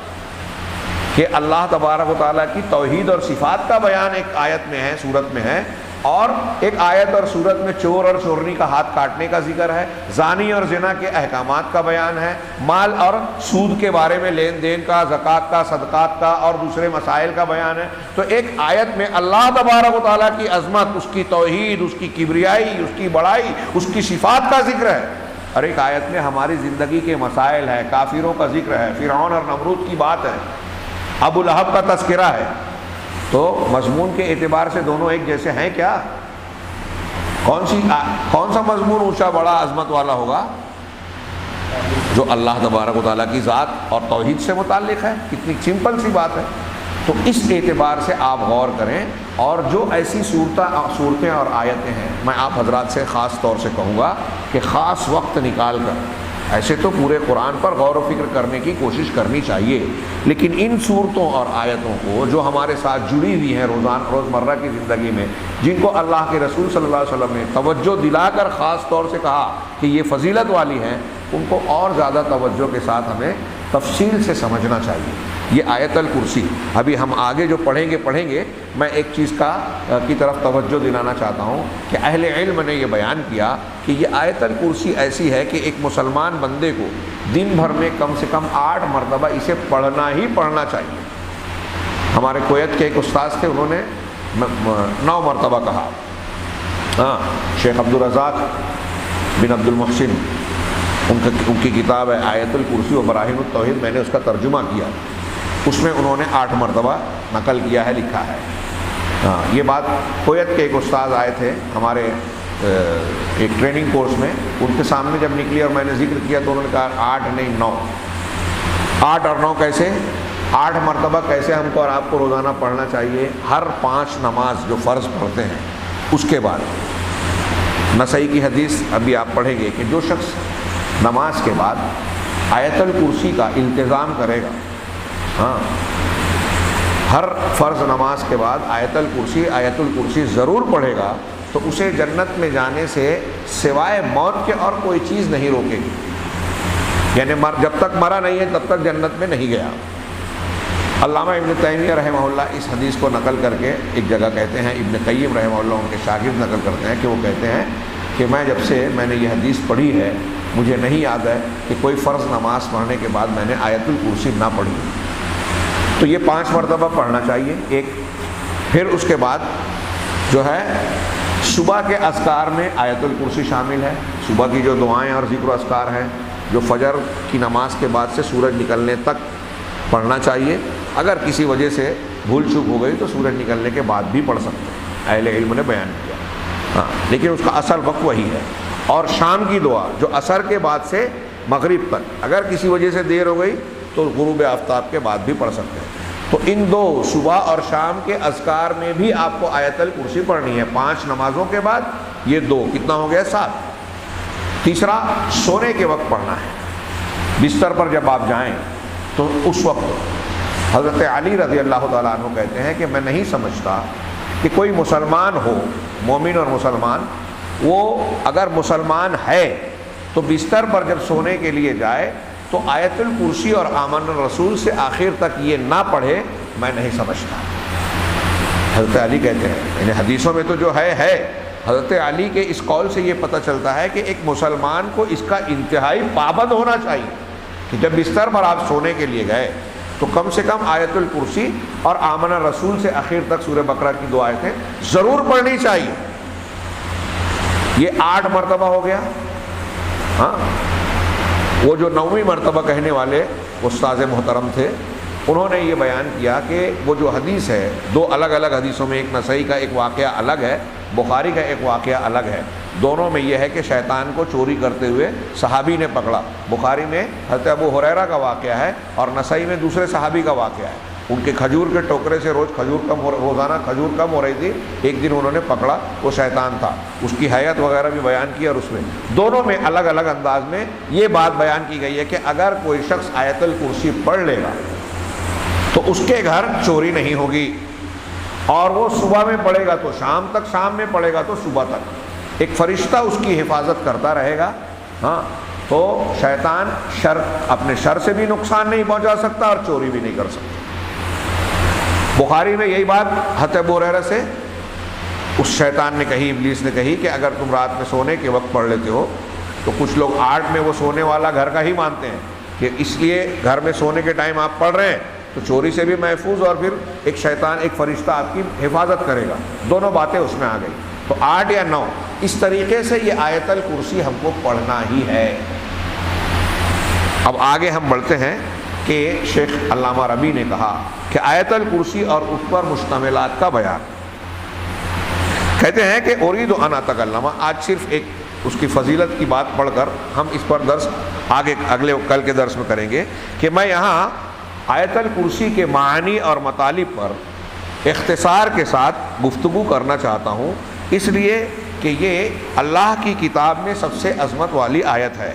کہ اللہ تبارک و تعالیٰ کی توحید اور صفات کا بیان ایک آیت میں ہے، سورت میں ہے، اور ایک آیت اور سورت میں چور اور چورنی کا ہاتھ کاٹنے کا ذکر ہے، زانی اور زنا کے احکامات کا بیان ہے، مال اور سود کے بارے میں، لین دین کا، زکوٰۃ کا، صدقات کا اور دوسرے مسائل کا بیان ہے۔ تو ایک آیت میں اللہ تبارک و تعالیٰ کی عظمت، اس کی توحید، اس کی کبریائی، اس کی بڑائی، اس کی صفات کا ذکر ہے، اور ایک آیت میں ہماری زندگی کے مسائل ہے، کافروں کا ذکر ہے، فرعون اور نمرود کی بات ہے، ابو لہب کا تذکرہ ہے۔ تو مضمون کے اعتبار سے دونوں ایک جیسے ہیں کیا؟ کون سا مضمون اونچا بڑا عظمت والا ہوگا؟ جو اللہ تبارک و تعالیٰ کی ذات اور توحید سے متعلق ہے۔ کتنی سمپل سی بات ہے۔ تو اس اعتبار سے آپ غور کریں اور جو ایسی صورتیں اور آیتیں ہیں، میں آپ حضرات سے خاص طور سے کہوں گا کہ خاص وقت نکال کر، ایسے تو پورے قرآن پر غور و فکر کرنے کی کوشش کرنی چاہیے، لیکن ان صورتوں اور آیتوں کو جو ہمارے ساتھ جڑی ہوئی ہیں روزمرہ کی زندگی میں، جن کو اللہ کے رسول صلی اللہ علیہ وسلم نے توجہ دلا کر خاص طور سے کہا کہ یہ فضیلت والی ہیں، ان کو اور زیادہ توجہ کے ساتھ ہمیں تفصیل سے سمجھنا چاہیے۔ یہ آیت الکرسی، ابھی ہم آگے جو پڑھیں گے، میں ایک چیز کی طرف توجہ دلانا چاہتا ہوں کہ اہل علم نے یہ بیان کیا کہ یہ آیت الکرسی ایسی ہے کہ ایک مسلمان بندے کو دن بھر میں کم سے کم 8 مرتبہ اسے پڑھنا چاہیے۔ ہمارے کویت کے ایک استاد تھے، انہوں نے 9 مرتبہ کہا۔ ہاں، شیخ عبدالرزاق بن عبد المحسن، ان کی کتاب ہے آیت الکرسی و براہین التوحید، میں نے اس کا ترجمہ کیا، اس میں انہوں نے 8 مرتبہ نقل کیا ہے، لکھا ہے۔ ہاں، یہ بات کویت کے ایک استاد آئے تھے ہمارے ایک ٹریننگ کورس میں، ان کے سامنے جب نکلی اور میں نے ذکر کیا تو انہوں نے کہا 8 نہیں 9۔ 8 اور 9 کیسے؟ 8 مرتبہ کیسے ہم کو اور آپ کو روزانہ پڑھنا چاہیے؟ ہر 5 نماز جو فرض پڑھتے ہیں اس کے بعد۔ نسائی کی حدیث ابھی آپ پڑھیں گے کہ جو شخص نماز کے بعد آیت الکرسی کا التزام کرے گا، ہاں، ہر فرض نماز کے بعد آیت الکرسی ضرور پڑھے گا، تو اسے جنت میں جانے سے سوائے موت کے اور کوئی چیز نہیں روکے گی، یعنی جب تک مرا نہیں ہے تب تک جنت میں نہیں گیا۔ علامہ ابن تیمیہ رحمہ اللہ اس حدیث کو نقل کر کے ایک جگہ کہتے ہیں، ابن قیم رحمہ اللہ ان کے شاگرد نقل کرتے ہیں کہ وہ کہتے ہیں کہ میں نے یہ حدیث پڑھی ہے، مجھے نہیں یاد ہے کہ کوئی فرض نماز پڑھنے کے بعد میں نے آیت الکرسی نہ پڑھی۔ تو یہ 5 مرتبہ پڑھنا چاہیے ایک۔ پھر اس کے بعد جو ہے صبح کے اذکار میں آیت الکرسی شامل ہے، صبح کی جو دعائیں اور ذکر و اذکار ہیں جو فجر کی نماز کے بعد سے سورج نکلنے تک پڑھنا چاہیے۔ اگر کسی وجہ سے بھول چوک ہو گئی تو سورج نکلنے کے بعد بھی پڑھ سکتے ہیں، اہل علم نے بیان کیا، ہاں، لیکن اس کا اصل وقت وہی ہے۔ اور شام کی دعا جو عصر کے بعد سے مغرب تک، اگر کسی وجہ سے دیر ہو گئی تو غروب آفتاب کے بعد بھی پڑھ سکتے ہیں۔ تو ان 2 صبح اور شام کے اذکار میں بھی آپ کو آیت الکرسی پڑھنی ہے، 5 نمازوں کے بعد یہ 2، کتنا ہو گیا؟ 7۔ تیسرا، سونے کے وقت پڑھنا ہے، بستر پر جب آپ جائیں تو اس وقت حضرت علی رضی اللہ تعالیٰ عنہ کہتے ہیں کہ میں نہیں سمجھتا کہ کوئی مسلمان ہو، مومن اور مسلمان، وہ اگر مسلمان ہے تو بستر پر جب سونے کے لیے جائے تو آیت الکرسی اور آمن الرسول سے آخر تک یہ نہ پڑھے، میں نہیں سمجھتا۔ حضرت علی کہتے ہیں، یعنی حدیثوں میں تو جو ہے حضرت علی کے اس قول سے یہ پتہ چلتا ہے کہ ایک مسلمان کو اس کا انتہائی پابند ہونا چاہیے کہ جب بستر پر آپ سونے کے لیے گئے تو کم سے کم آیت الکرسی اور آمن الرسول سے آخر تک سورہ بقرہ کی 2 آیتیں ضرور پڑھنی چاہیے۔ یہ 8 مرتبہ ہو گیا۔ ہاں، وہ جو 9ویں مرتبہ کہنے والے استاد محترم تھے، انہوں نے یہ بیان کیا کہ وہ جو حدیث ہے، 2 الگ الگ حدیثوں میں، ایک نسائی کا ایک واقعہ الگ ہے، بخاری کا ایک واقعہ الگ ہے، دونوں میں یہ ہے کہ شیطان کو چوری کرتے ہوئے صحابی نے پکڑا۔ بخاری میں حضرت ابو ہریرہ کا واقعہ ہے اور نسائی میں دوسرے صحابی کا واقعہ ہے۔ ان کے کھجور کے ٹوکرے سے روزانہ کھجور کم ہو رہی تھی، ایک دن انہوں نے پکڑا، وہ شیطان تھا، اس کی حیت وغیرہ بھی بیان کی، اور اس میں دونوں میں الگ الگ انداز میں یہ بات بیان کی گئی ہے کہ اگر کوئی شخص آیت الکرسی پڑھ لے گا تو اس کے گھر چوری نہیں ہوگی، اور وہ صبح میں پڑھے گا تو شام تک، شام میں پڑھے گا تو صبح تک، ایک فرشتہ اس کی حفاظت کرتا رہے گا۔ ہاں، تو شیطان اپنے شر سے بھی نقصان نہیں پہنچا سکتا اور چوری بھی نہیں کر سکتا۔ بخاری میں یہی بات حضرت ابو ہریرہ سے اس شیطان نے کہی، ابلیس نے کہی کہ اگر تم رات میں سونے کے وقت پڑھ لیتے ہو تو کچھ لوگ 8 میں وہ سونے والا گھر کا ہی مانتے ہیں کہ اس لیے گھر میں سونے کے ٹائم آپ پڑھ رہے ہیں تو چوری سے بھی محفوظ، اور پھر ایک شیطان، ایک فرشتہ آپ کی حفاظت کرے گا۔ دونوں باتیں اس میں آ گئی۔ تو 8 یا 9 اس طریقے سے یہ آیت الکرسی ہم کو پڑھنا ہی ہے۔ اب آگے ہم بڑھتے ہیں کہ شیخ علامہ ربیع نے کہا کہ آیت الکرسی اور اس پر مشتملات کا بیان، کہتے ہیں کہ اريد ان اتکلم، آج صرف ایک اس کی فضیلت کی بات پڑھ کر ہم اس پر درس آگے کل کے درس میں کریں گے کہ میں یہاں آیت الکرسی کے معانی اور مطالب پر اختصار کے ساتھ گفتگو کرنا چاہتا ہوں، اس لیے کہ یہ اللہ کی کتاب میں سب سے عظمت والی آیت ہے،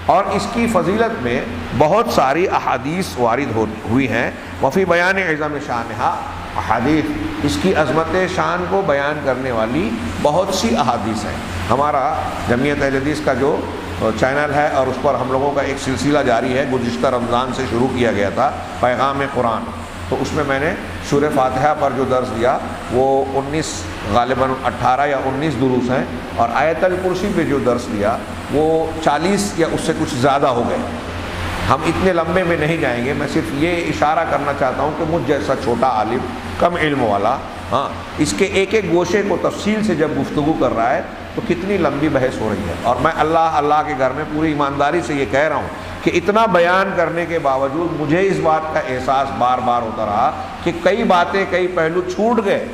اور اس کی فضیلت میں بہت ساری احادیث وارد ہوئی ہیں۔ وفی بیان عظم شانہا، احادیث اس کی عظمت شان کو بیان کرنے والی بہت سی احادیث ہیں۔ ہمارا جمعیت اہل حدیث کا جو چینل ہے اور اس پر ہم لوگوں کا ایک سلسلہ جاری ہے، گزشتہ رمضان سے شروع کیا گیا تھا، پیغام قرآن، تو اس میں نے سورہ فاتحہ پر جو درس دیا وہ غالباً 18 یا 19 دروس ہیں، اور آیت الکرسی پہ جو درس دیا وہ 40 یا اس سے کچھ زیادہ ہو گئے۔ ہم اتنے لمبے میں نہیں جائیں گے، میں صرف یہ اشارہ کرنا چاہتا ہوں کہ مجھ جیسا چھوٹا عالم، کم علم والا، اس کے ایک ایک گوشے کو تفصیل سے جب گفتگو کر رہا ہے تو کتنی لمبی بحث ہو رہی ہے۔ اور میں اللہ کے گھر میں پوری ایمانداری سے یہ کہہ رہا ہوں کہ اتنا بیان کرنے کے باوجود مجھے اس بات کا احساس بار بار ہوتا رہا کہ کئی باتیں، کئی پہلو چھوٹ گئے،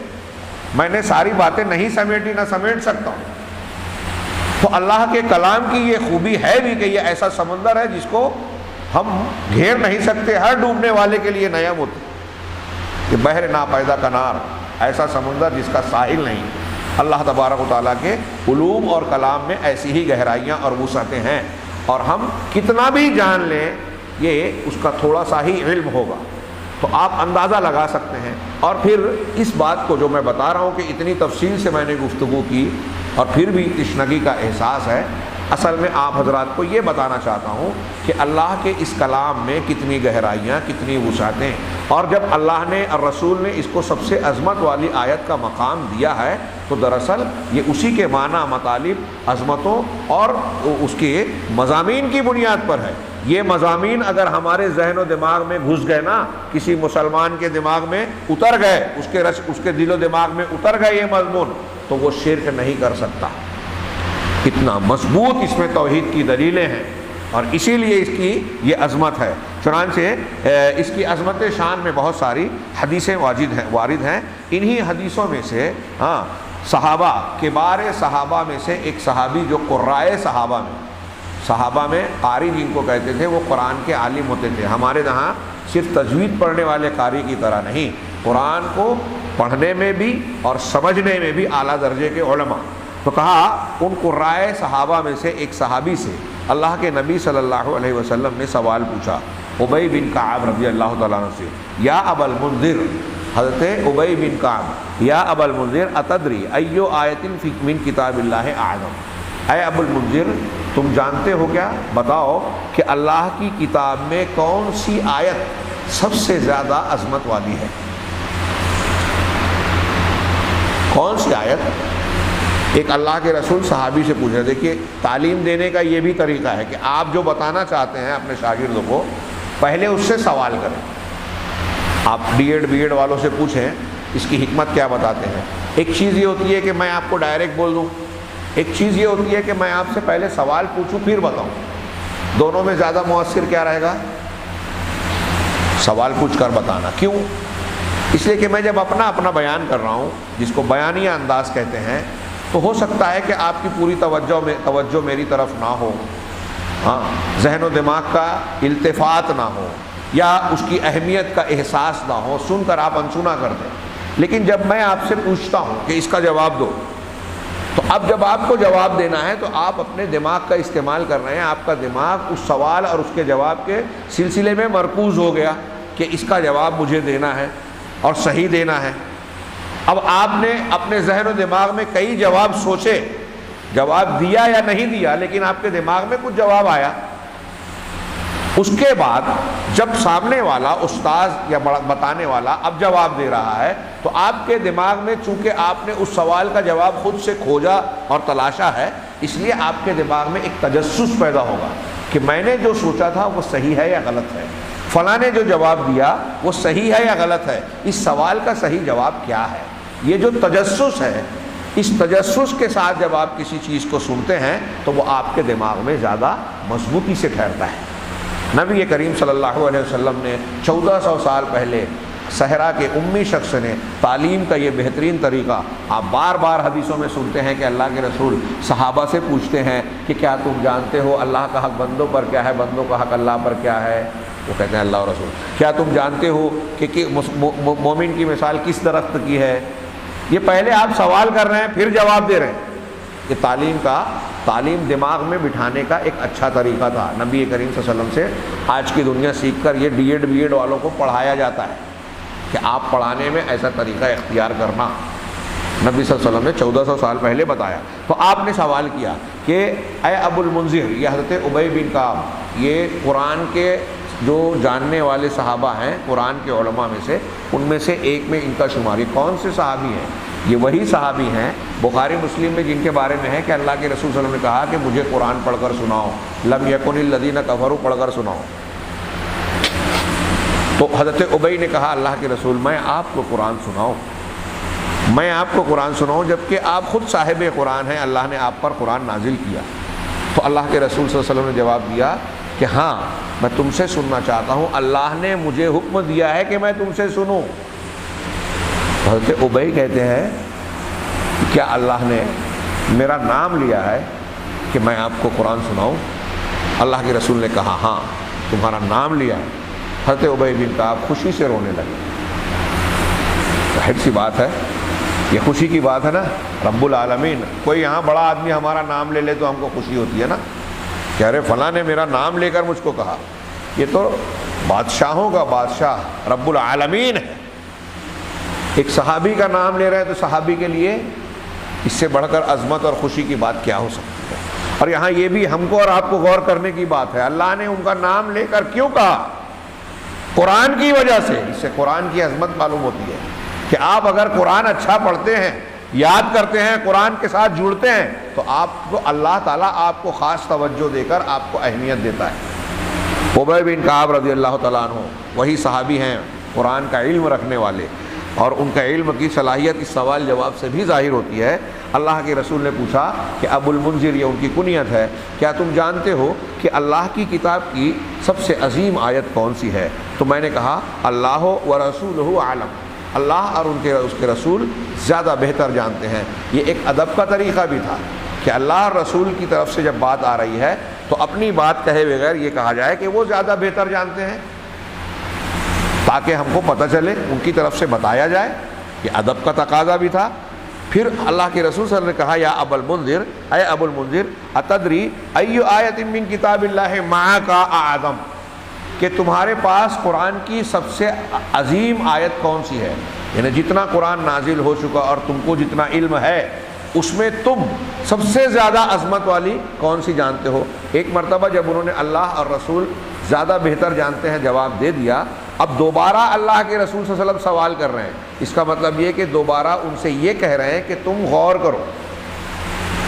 میں نے ساری باتیں نہیں سمیٹی، نہ سمیٹ سکتا ہوں۔ تو اللہ کے کلام کی یہ خوبی ہے بھی کہ یہ ایسا سمندر ہے جس کو ہم گھیر نہیں سکتے، ہر ڈوبنے والے کے لیے نعمت ہوتی ہے کہ بحر ناپیدا کنار، ایسا سمندر جس کا ساحل نہیں۔ اللہ تبارک و تعالیٰ کے علوم اور کلام میں ایسی ہی گہرائیاں اور وسعتیں ہیں، اور ہم کتنا بھی جان لیں یہ اس کا تھوڑا سا ہی علم ہوگا، تو آپ اندازہ لگا سکتے ہیں۔ اور پھر اس بات کو جو میں بتا رہا ہوں کہ اتنی تفصیل سے میں نے گفتگو کی اور پھر بھی تشنگی کا احساس ہے، اصل میں آپ حضرات کو یہ بتانا چاہتا ہوں کہ اللہ کے اس کلام میں کتنی گہرائیاں، کتنی وسعتیں، اور جب اللہ نے اور رسول نے اس کو سب سے عظمت والی آیت کا مقام دیا ہے تو دراصل یہ اسی کے معنی، مطالب، عظمتوں اور اس کے مضامین کی بنیاد پر ہے۔ یہ مضامین اگر ہمارے ذہن و دماغ میں گھس گئے نا، کسی مسلمان کے دماغ میں اتر گئے، اس کے دل و دماغ میں اتر گئے یہ مضمون، تو وہ شرک نہیں کر سکتا۔ اتنا مضبوط اس میں توحید کی دلیلیں ہیں، اور اسی لیے اس کی یہ عظمت ہے۔ چنانچہ اس کی عظمت شان میں بہت ساری حدیثیں وارد ہیں۔ انہی حدیثوں میں سے صحابہ، کبار صحابہ میں سے ایک صحابی جو قرائے صحابہ میں قاری جن کو کہتے تھے، وہ قرآن کے عالم ہوتے تھے۔ ہمارے یہاں صرف تجوید پڑھنے والے قاری کی طرح نہیں، قرآن کو پڑھنے میں بھی اور سمجھنے میں بھی اعلیٰ درجے کے علماء۔ تو کہا ان قرائے صحابہ میں سے ایک صحابی سے اللہ کے نبی صلی اللہ علیہ وسلم نے سوال پوچھا، ابی بن کعب رضی اللہ تعالیٰ عنہ سے، یا ابا المنذر، حضرت ابی بن کعب، یا ابا المنذر اتدری ایو آیت فی من کتاب اللہ اعظم، اے ابو المنذر تم جانتے ہو کیا، بتاؤ کہ اللہ کی کتاب میں کون سی آیت سب سے زیادہ عظمت والی ہے؟ کون سی آیت؟ ایک اللہ کے رسول صحابی سے پوچھ رہے۔ دیکھیے تعلیم دینے کا یہ بھی طریقہ ہے کہ آپ جو بتانا چاہتے ہیں اپنے شاگردوں کو، پہلے اس سے سوال کریں۔ آپ بی ایڈ والوں سے پوچھیں اس کی حکمت کیا بتاتے ہیں۔ ایک چیز یہ ہوتی ہے کہ میں آپ کو ڈائریکٹ بول دوں، ایک چیز یہ ہوتی ہے کہ میں آپ سے پہلے سوال پوچھوں پھر بتاؤں۔ دونوں میں زیادہ مؤثر کیا رہے گا؟ سوال پوچھ کر بتانا۔ کیوں؟ اس لیے کہ میں جب اپنا بیان کر رہا ہوں، جس کو بیانیہ انداز کہتے ہیں، تو ہو سکتا ہے کہ آپ کی پوری توجہ میری طرف نہ ہو، ذہن و دماغ کا التفات نہ ہو، یا اس کی اہمیت کا احساس نہ ہو، سن کر آپ انسنا کر دیں۔ لیکن جب میں آپ سے پوچھتا ہوں کہ اس کا جواب دو، تو اب جب آپ کو جواب دینا ہے تو آپ اپنے دماغ کا استعمال کر رہے ہیں۔ آپ کا دماغ اس سوال اور اس کے جواب کے سلسلے میں مرکوز ہو گیا کہ اس کا جواب مجھے دینا ہے اور صحیح دینا ہے۔ اب آپ نے اپنے ذہن و دماغ میں کئی جواب سوچے، جواب دیا یا نہیں دیا، لیکن آپ کے دماغ میں کچھ جواب آیا۔ اس کے بعد جب سامنے والا استاذ یا بتانے والا اب جواب دے رہا ہے، تو آپ کے دماغ میں چونکہ آپ نے اس سوال کا جواب خود سے کھوجا اور تلاشا ہے، اس لیے آپ کے دماغ میں ایک تجسس پیدا ہوگا کہ میں نے جو سوچا تھا وہ صحیح ہے یا غلط ہے، فلاں نے جو جواب دیا وہ صحیح ہے یا غلط ہے، اس سوال کا صحیح جواب کیا ہے۔ یہ جو تجسس ہے، اس تجسس کے ساتھ جب آپ کسی چیز کو سنتے ہیں تو وہ آپ کے دماغ میں زیادہ مضبوطی سے ٹھہرتا ہے۔ نبی کریم صلی اللہ علیہ وسلم نے 1400 سال پہلے صحرا کے امی شخص نے تعلیم کا یہ بہترین طریقہ آپ بار بار حدیثوں میں سنتے ہیں کہ اللہ کے رسول صحابہ سے پوچھتے ہیں کہ کیا تم جانتے ہو اللہ کا حق بندوں پر کیا ہے، بندوں کا حق اللہ پر کیا ہے؟ وہ کہتے ہیں اللہ اور رسول۔ کیا تم جانتے ہو کہ مومن کی مثال کس درخت کی ہے؟ یہ پہلے آپ سوال کر رہے ہیں پھر جواب دے رہے ہیں۔ یہ تعلیم دماغ میں بٹھانے کا ایک اچھا طریقہ تھا نبی کریم صلی اللہ علیہ وسلم سے۔ آج کی دنیا سیکھ کر یہ ڈی ایڈ والوں کو پڑھایا جاتا ہے کہ آپ پڑھانے میں ایسا طریقہ اختیار کرنا۔ نبی صلی اللہ علیہ وسلم نے 1400 سال پہلے بتایا۔ تو آپ نے سوال کیا کہ اے ابو المنذر، یہ حضرت ابی بن کعب، یہ قرآن کے جو جاننے والے صحابہ ہیں، قرآن کے علماء میں سے، ان میں سے ایک میں ان کا شمار، یہ کون سے صحابی ہیں؟ یہ وہی صحابی ہیں بخاری مسلم میں جن کے بارے میں ہے کہ اللہ کے رسول صلی اللہ علیہ وسلم نے کہا کہ مجھے قرآن پڑھ کر سناؤ، لم یکن الذین کفروا پڑھ کر سناؤ۔ تو حضرت ابی نے کہا اللہ کے رسول میں آپ کو قرآن سناؤں جبکہ آپ خود صاحب قرآن ہیں، اللہ نے آپ پر قرآن نازل کیا۔ تو اللہ کے رسول صلی اللہ علیہ وسلم نے جواب دیا کہ ہاں میں تم سے سننا چاہتا ہوں، اللہ نے مجھے حکم دیا ہے کہ میں تم سے سنوں۔ حضرت ابی کہتے ہیں کیا اللہ نے میرا نام لیا ہے کہ میں آپ کو قرآن سناؤں؟ اللہ کے رسول نے کہا ہاں تمہارا نام لیا ہے۔ حضرت ابی بن کعب خوشی سے رونے لگے۔ ظاہر سی بات ہے، یہ خوشی کی بات ہے نا، رب العالمین، کوئی یہاں بڑا آدمی ہمارا نام لے لے تو ہم کو خوشی ہوتی ہے نا، کہہ رہے فلاں نے میرا نام لے کر مجھ کو کہا۔ یہ تو بادشاہوں کا بادشاہ رب العالمین ہے، ایک صحابی کا نام لے رہے ہیں تو صحابی کے لیے اس سے بڑھ کر عظمت اور خوشی کی بات کیا ہو سکتی ہے؟ اور یہاں یہ بھی ہم کو اور آپ کو غور کرنے کی بات ہے، اللہ نے ان کا نام لے کر کیوں کہا؟ قرآن کی وجہ سے۔ اس سے قرآن کی عظمت معلوم ہوتی ہے کہ آپ اگر قرآن اچھا پڑھتے ہیں، یاد کرتے ہیں، قرآن کے ساتھ جڑتے ہیں تو آپ کو اللہ تعالیٰ آپ کو خاص توجہ دے کر آپ کو اہمیت دیتا ہے۔ ابی بن کعب رضی اللہ تعالیٰ عنہ وہی صحابی ہیں قرآن کا علم رکھنے والے، اور ان کا علم کی صلاحیت اس سوال جواب سے بھی ظاہر ہوتی ہے۔ اللہ کے رسول نے پوچھا کہ ابو المنذر، یہ ان کی کنیت ہے، کیا تم جانتے ہو کہ اللہ کی کتاب کی سب سے عظیم آیت کون سی ہے؟ تو میں نے کہا اللہ ورسولہ اعلم، اللہ اور اس کے رسول زیادہ بہتر جانتے ہیں۔ یہ ایک ادب کا طریقہ بھی تھا کہ اللہ اور رسول کی طرف سے جب بات آ رہی ہے تو اپنی بات کہے بغیر یہ کہا جائے کہ وہ زیادہ بہتر جانتے ہیں، تاکہ ہم کو پتہ چلے، ان کی طرف سے بتایا جائے۔ یہ ادب کا تقاضا بھی تھا۔ پھر اللہ کے رسول صلی اللہ علیہ وسلم نے کہا یا ابو المنذر، اے ابو المنذر، اتدری ای آیت من کتاب اللہ معک اعظم، کہ تمہارے پاس قرآن کی سب سے عظیم آیت کون سی ہے؟ یعنی جتنا قرآن نازل ہو چکا اور تم کو جتنا علم ہے اس میں تم سب سے زیادہ عظمت والی کون سی جانتے ہو؟ ایک مرتبہ جب انہوں نے اللہ اور رسول زیادہ بہتر جانتے ہیں جواب دے دیا، اب دوبارہ اللہ کے رسول صلی اللہ علیہ وسلم سوال کر رہے ہیں۔ اس کا مطلب یہ کہ دوبارہ ان سے یہ کہہ رہے ہیں کہ تم غور کرو،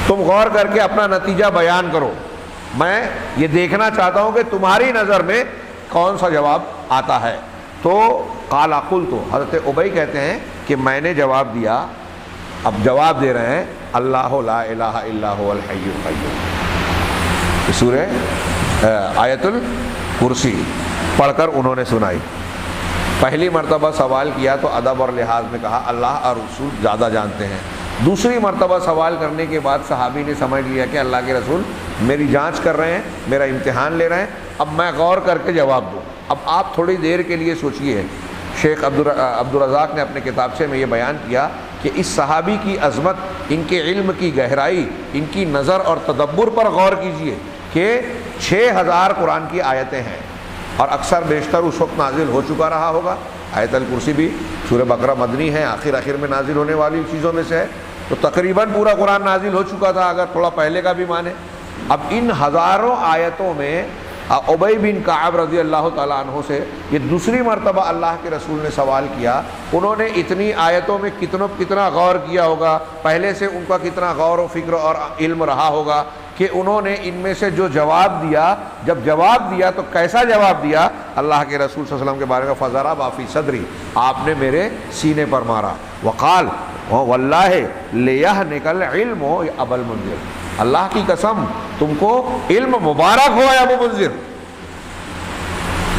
تم غور کر کے اپنا نتیجہ بیان کرو، میں یہ دیکھنا چاہتا ہوں کہ تمہاری نظر میں کون سا جواب آتا ہے۔ تو قال قلت، حضرت ابی کہتے ہیں کہ میں نے جواب دیا، اب جواب دے رہے ہیں اللہ لا الہ الا هو الحی القیوم، سورہ آیت الکرسی پڑھ کر انہوں نے سنائی۔ پہلی مرتبہ سوال کیا تو ادب اور لحاظ میں کہا اللہ اور رسول زیادہ جانتے ہیں۔ دوسری مرتبہ سوال کرنے کے بعد صحابی نے سمجھ لیا کہ اللہ کے رسول میری جانچ کر رہے ہیں، میرا امتحان لے رہے ہیں، اب میں غور کر کے جواب دوں۔ اب آپ تھوڑی دیر کے لیے سوچئے، شیخ عبدالرزاق نے اپنے کتابچے میں یہ بیان کیا کہ اس صحابی کی عظمت، ان کے علم کی گہرائی، ان کی نظر اور تدبر پر غور کیجئے کہ 6000 قرآن کی آیتیں ہیں اور اکثر بیشتر اس وقت نازل ہو چکا رہا ہوگا۔ آیت الکرسی بھی سورہ بقرہ مدنی ہے، آخر میں نازل ہونے والی چیزوں میں سے ہے، تو تقریباً پورا قرآن نازل ہو چکا تھا اگر تھوڑا پہلے کا بھی مانے۔ اب ان ہزاروں آیتوں میں ابی بن کعب رضی اللہ تعالیٰ عنہ سے یہ دوسری مرتبہ اللہ کے رسول نے سوال کیا، انہوں نے اتنی آیتوں میں کتنا غور کیا ہوگا، پہلے سے ان کا کتنا غور و فکر اور علم رہا ہوگا کہ انہوں نے ان میں سے جو جواب دیا، جب جواب دیا تو کیسا جواب دیا؟ اللہ کے رسول صلی اللہ علیہ وسلم کے بارے میں فضرب فی صدری، آپ نے میرے سینے پر مارا، وقال واللہ لیہنک العلم ابا المنذر، اللہ کی قسم تم کو علم مبارک ہو ابو منذر۔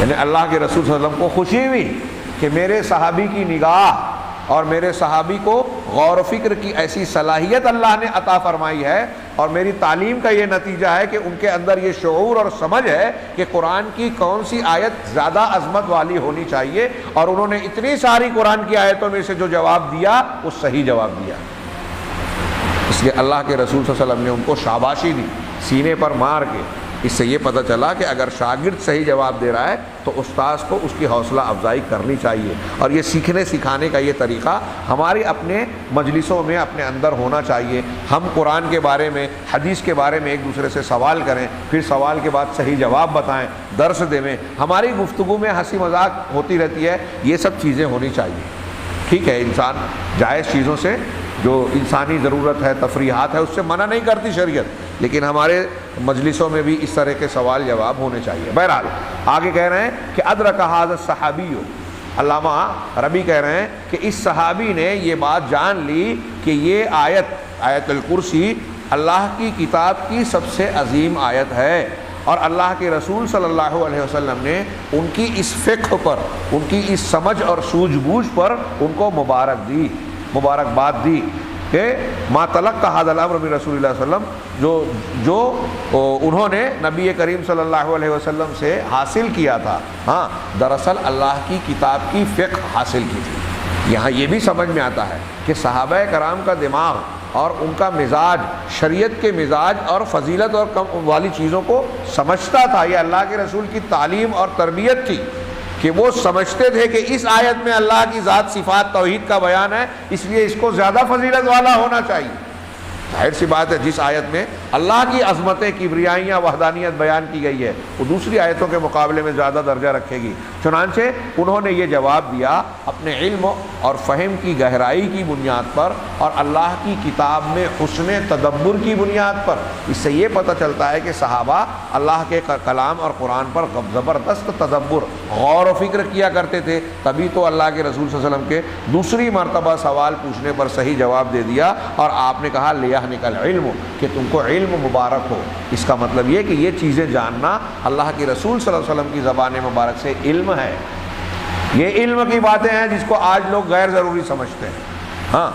یعنی اللہ کے رسول صلی اللہ علیہ وسلم کو خوشی ہوئی کہ میرے صحابی کی نگاہ اور میرے صحابی کو غور و فکر کی ایسی صلاحیت اللہ نے عطا فرمائی ہے، اور میری تعلیم کا یہ نتیجہ ہے کہ ان کے اندر یہ شعور اور سمجھ ہے کہ قرآن کی کون سی آیت زیادہ عظمت والی ہونی چاہیے، اور انہوں نے اتنی ساری قرآن کی آیتوں میں سے جو جواب دیا وہ صحیح جواب دیا۔ اس لیے اللہ کے رسول صلی اللہ علیہ وسلم نے ان کو شاباشی دی سینے پر مار کے۔ اس سے یہ پتہ چلا کہ اگر شاگرد صحیح جواب دے رہا ہے تو استاذ کو اس کی حوصلہ افزائی کرنی چاہیے، اور یہ سیکھنے سکھانے کا یہ طریقہ ہماری اپنے مجلسوں میں اپنے اندر ہونا چاہیے۔ ہم قرآن کے بارے میں، حدیث کے بارے میں ایک دوسرے سے سوال کریں، پھر سوال کے بعد صحیح جواب بتائیں، درس دیں، ہماری گفتگو میں ہنسی مذاق ہوتی رہتی ہے، یہ سب چیزیں ہونی چاہیے۔ ٹھیک ہے، انسان جائز چیزوں سے جو انسانی ضرورت ہے، تفریحات ہے، اس سے منع نہیں کرتی شریعت، لیکن ہمارے مجلسوں میں بھی اس طرح کے سوال جواب ہونے چاہیے۔ بہرحال آگے کہہ رہے ہیں کہ ادرک ھذا الصحابی، علامہ ربی کہہ رہے ہیں کہ اس صحابی نے یہ بات جان لی کہ یہ آیت الکرسی اللہ کی کتاب کی سب سے عظیم آیت ہے، اور اللہ کے رسول صلی اللہ علیہ وسلم نے ان کی اس فقہ پر، ان کی اس سمجھ اور سوجھ بوجھ پر ان کو مبارکباد دی کہ ما تلقى هذا الامر من رسول اللہ صلی اللہ علیہ وسلم، جو انہوں نے نبی کریم صلی اللہ علیہ وسلم سے حاصل کیا تھا، ہاں دراصل اللہ کی کتاب کی فقہ حاصل کی تھی۔ یہاں یہ بھی سمجھ میں آتا ہے کہ صحابہ کرام کا دماغ اور ان کا مزاج شریعت کے مزاج اور فضیلت اور کم والی چیزوں کو سمجھتا تھا۔ یہ اللہ کے رسول کی تعلیم اور تربیت تھی کہ وہ سمجھتے تھے کہ اس آیت میں اللہ کی ذات صفات توحید کا بیان ہے، اس لیے اس کو زیادہ فضیلت والا ہونا چاہیے۔ ظاہر سی بات ہے، جس آیت میں اللہ کی عظمتیں، کبریائیاں، وحدانیت بیان کی گئی ہے، وہ دوسری آیتوں کے مقابلے میں زیادہ درجہ رکھے گی۔ چنانچہ انہوں نے یہ جواب دیا اپنے علم اور فہم کی گہرائی کی بنیاد پر، اور اللہ کی کتاب میں حسن تدبر کی بنیاد پر۔ اس سے یہ پتہ چلتا ہے کہ صحابہ اللہ کے کلام اور قرآن پر زبردست تدبر، غور و فکر کیا کرتے تھے، تبھی تو اللہ کے رسول صلی اللہ علیہ وسلم کے دوسری مرتبہ سوال پوچھنے پر صحیح جواب دے دیا، اور آپ نے کہا لیحنک العلم، کہ تم کو علم مبارک ہو۔ اس کا مطلب یہ کہ یہ چیزیں جاننا اللہ کے رسول صلی اللہ علیہ وسلم کی زبان مبارک سے علم ہے۔ یہ علم کی باتیں ہیں جس کو آج لوگ غیر ضروری سمجھتے ہیں۔ ہاں،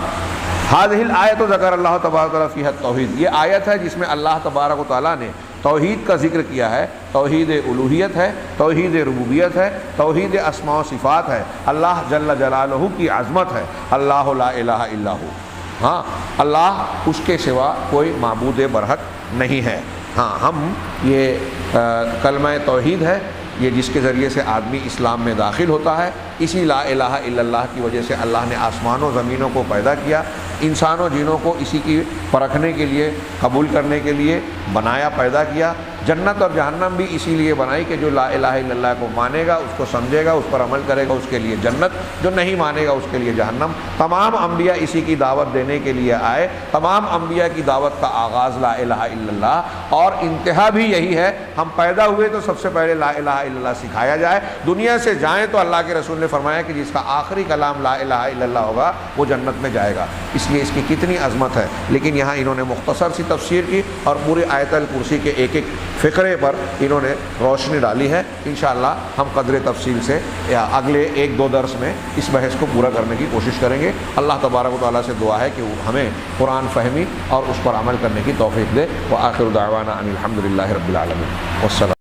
هذه الآیۃ ذکر اللہ تبارک و تعالیٰ فیہا التوحید، یہ آیت ہے جس میں اللہ تبارک و تعالیٰ نے توحید کا ذکر کیا ہے۔ توحید الوہیت ہے، توحید ربوبیت ہے، توحید اسماء و صفات ہے، اللہ جل جلالہ کی عظمت ہے، اللہ لا الہ الا ہو، ہاں اللہ اس کے سوا کوئی معبود برحق نہیں ہے۔ ہاں، ہم یہ کلمہ توحید ہے، یہ جس کے ذریعے سے آدمی اسلام میں داخل ہوتا ہے۔ اسی لا الہ الا اللہ کی وجہ سے اللہ نے آسمان و زمینوں کو پیدا کیا، انسان و جنوں کو اسی کی پرکھنے کے لیے، قبول کرنے کے لیے بنایا، پیدا کیا۔ جنت اور جہنم بھی اسی لیے بنائی کہ جو لا الہ الا اللہ کو مانے گا، اس کو سمجھے گا، اس پر عمل کرے گا، اس کے لیے جنت، جو نہیں مانے گا اس کے لیے جہنم۔ تمام انبیاء اسی کی دعوت دینے کے لیے آئے۔ تمام انبیاء کی دعوت کا آغاز لا الہ الا اللہ، اور انتہا بھی یہی ہے۔ ہم پیدا ہوئے تو سب سے پہلے لا الہ الا اللہ سکھایا جائے، دنیا سے جائیں تو اللہ کے رسول نے فرمایا کہ جس کا آخری کلام لا الہ الا اللہ ہوگا وہ جنت میں جائے گا۔ اس لیے اس کی کتنی عظمت ہے، لیکن یہاں انہوں نے مختصر سی تفسیر کی، اور پوری آیت الکرسی کے ایک ایک فقرے پر انہوں نے روشنی ڈالی ہے۔ انشاءاللہ ہم قدر تفصیل سے یا اگلے ایک دو درس میں اس بحث کو پورا کرنے کی کوشش کریں گے۔ اللہ تبارک و تعالیٰ سے دعا ہے کہ وہ ہمیں قرآن فہمی اور اس پر عمل کرنے کی توفیق دے۔ وآخر دعوانا ان الحمد للہ رب العالمین، والسلام۔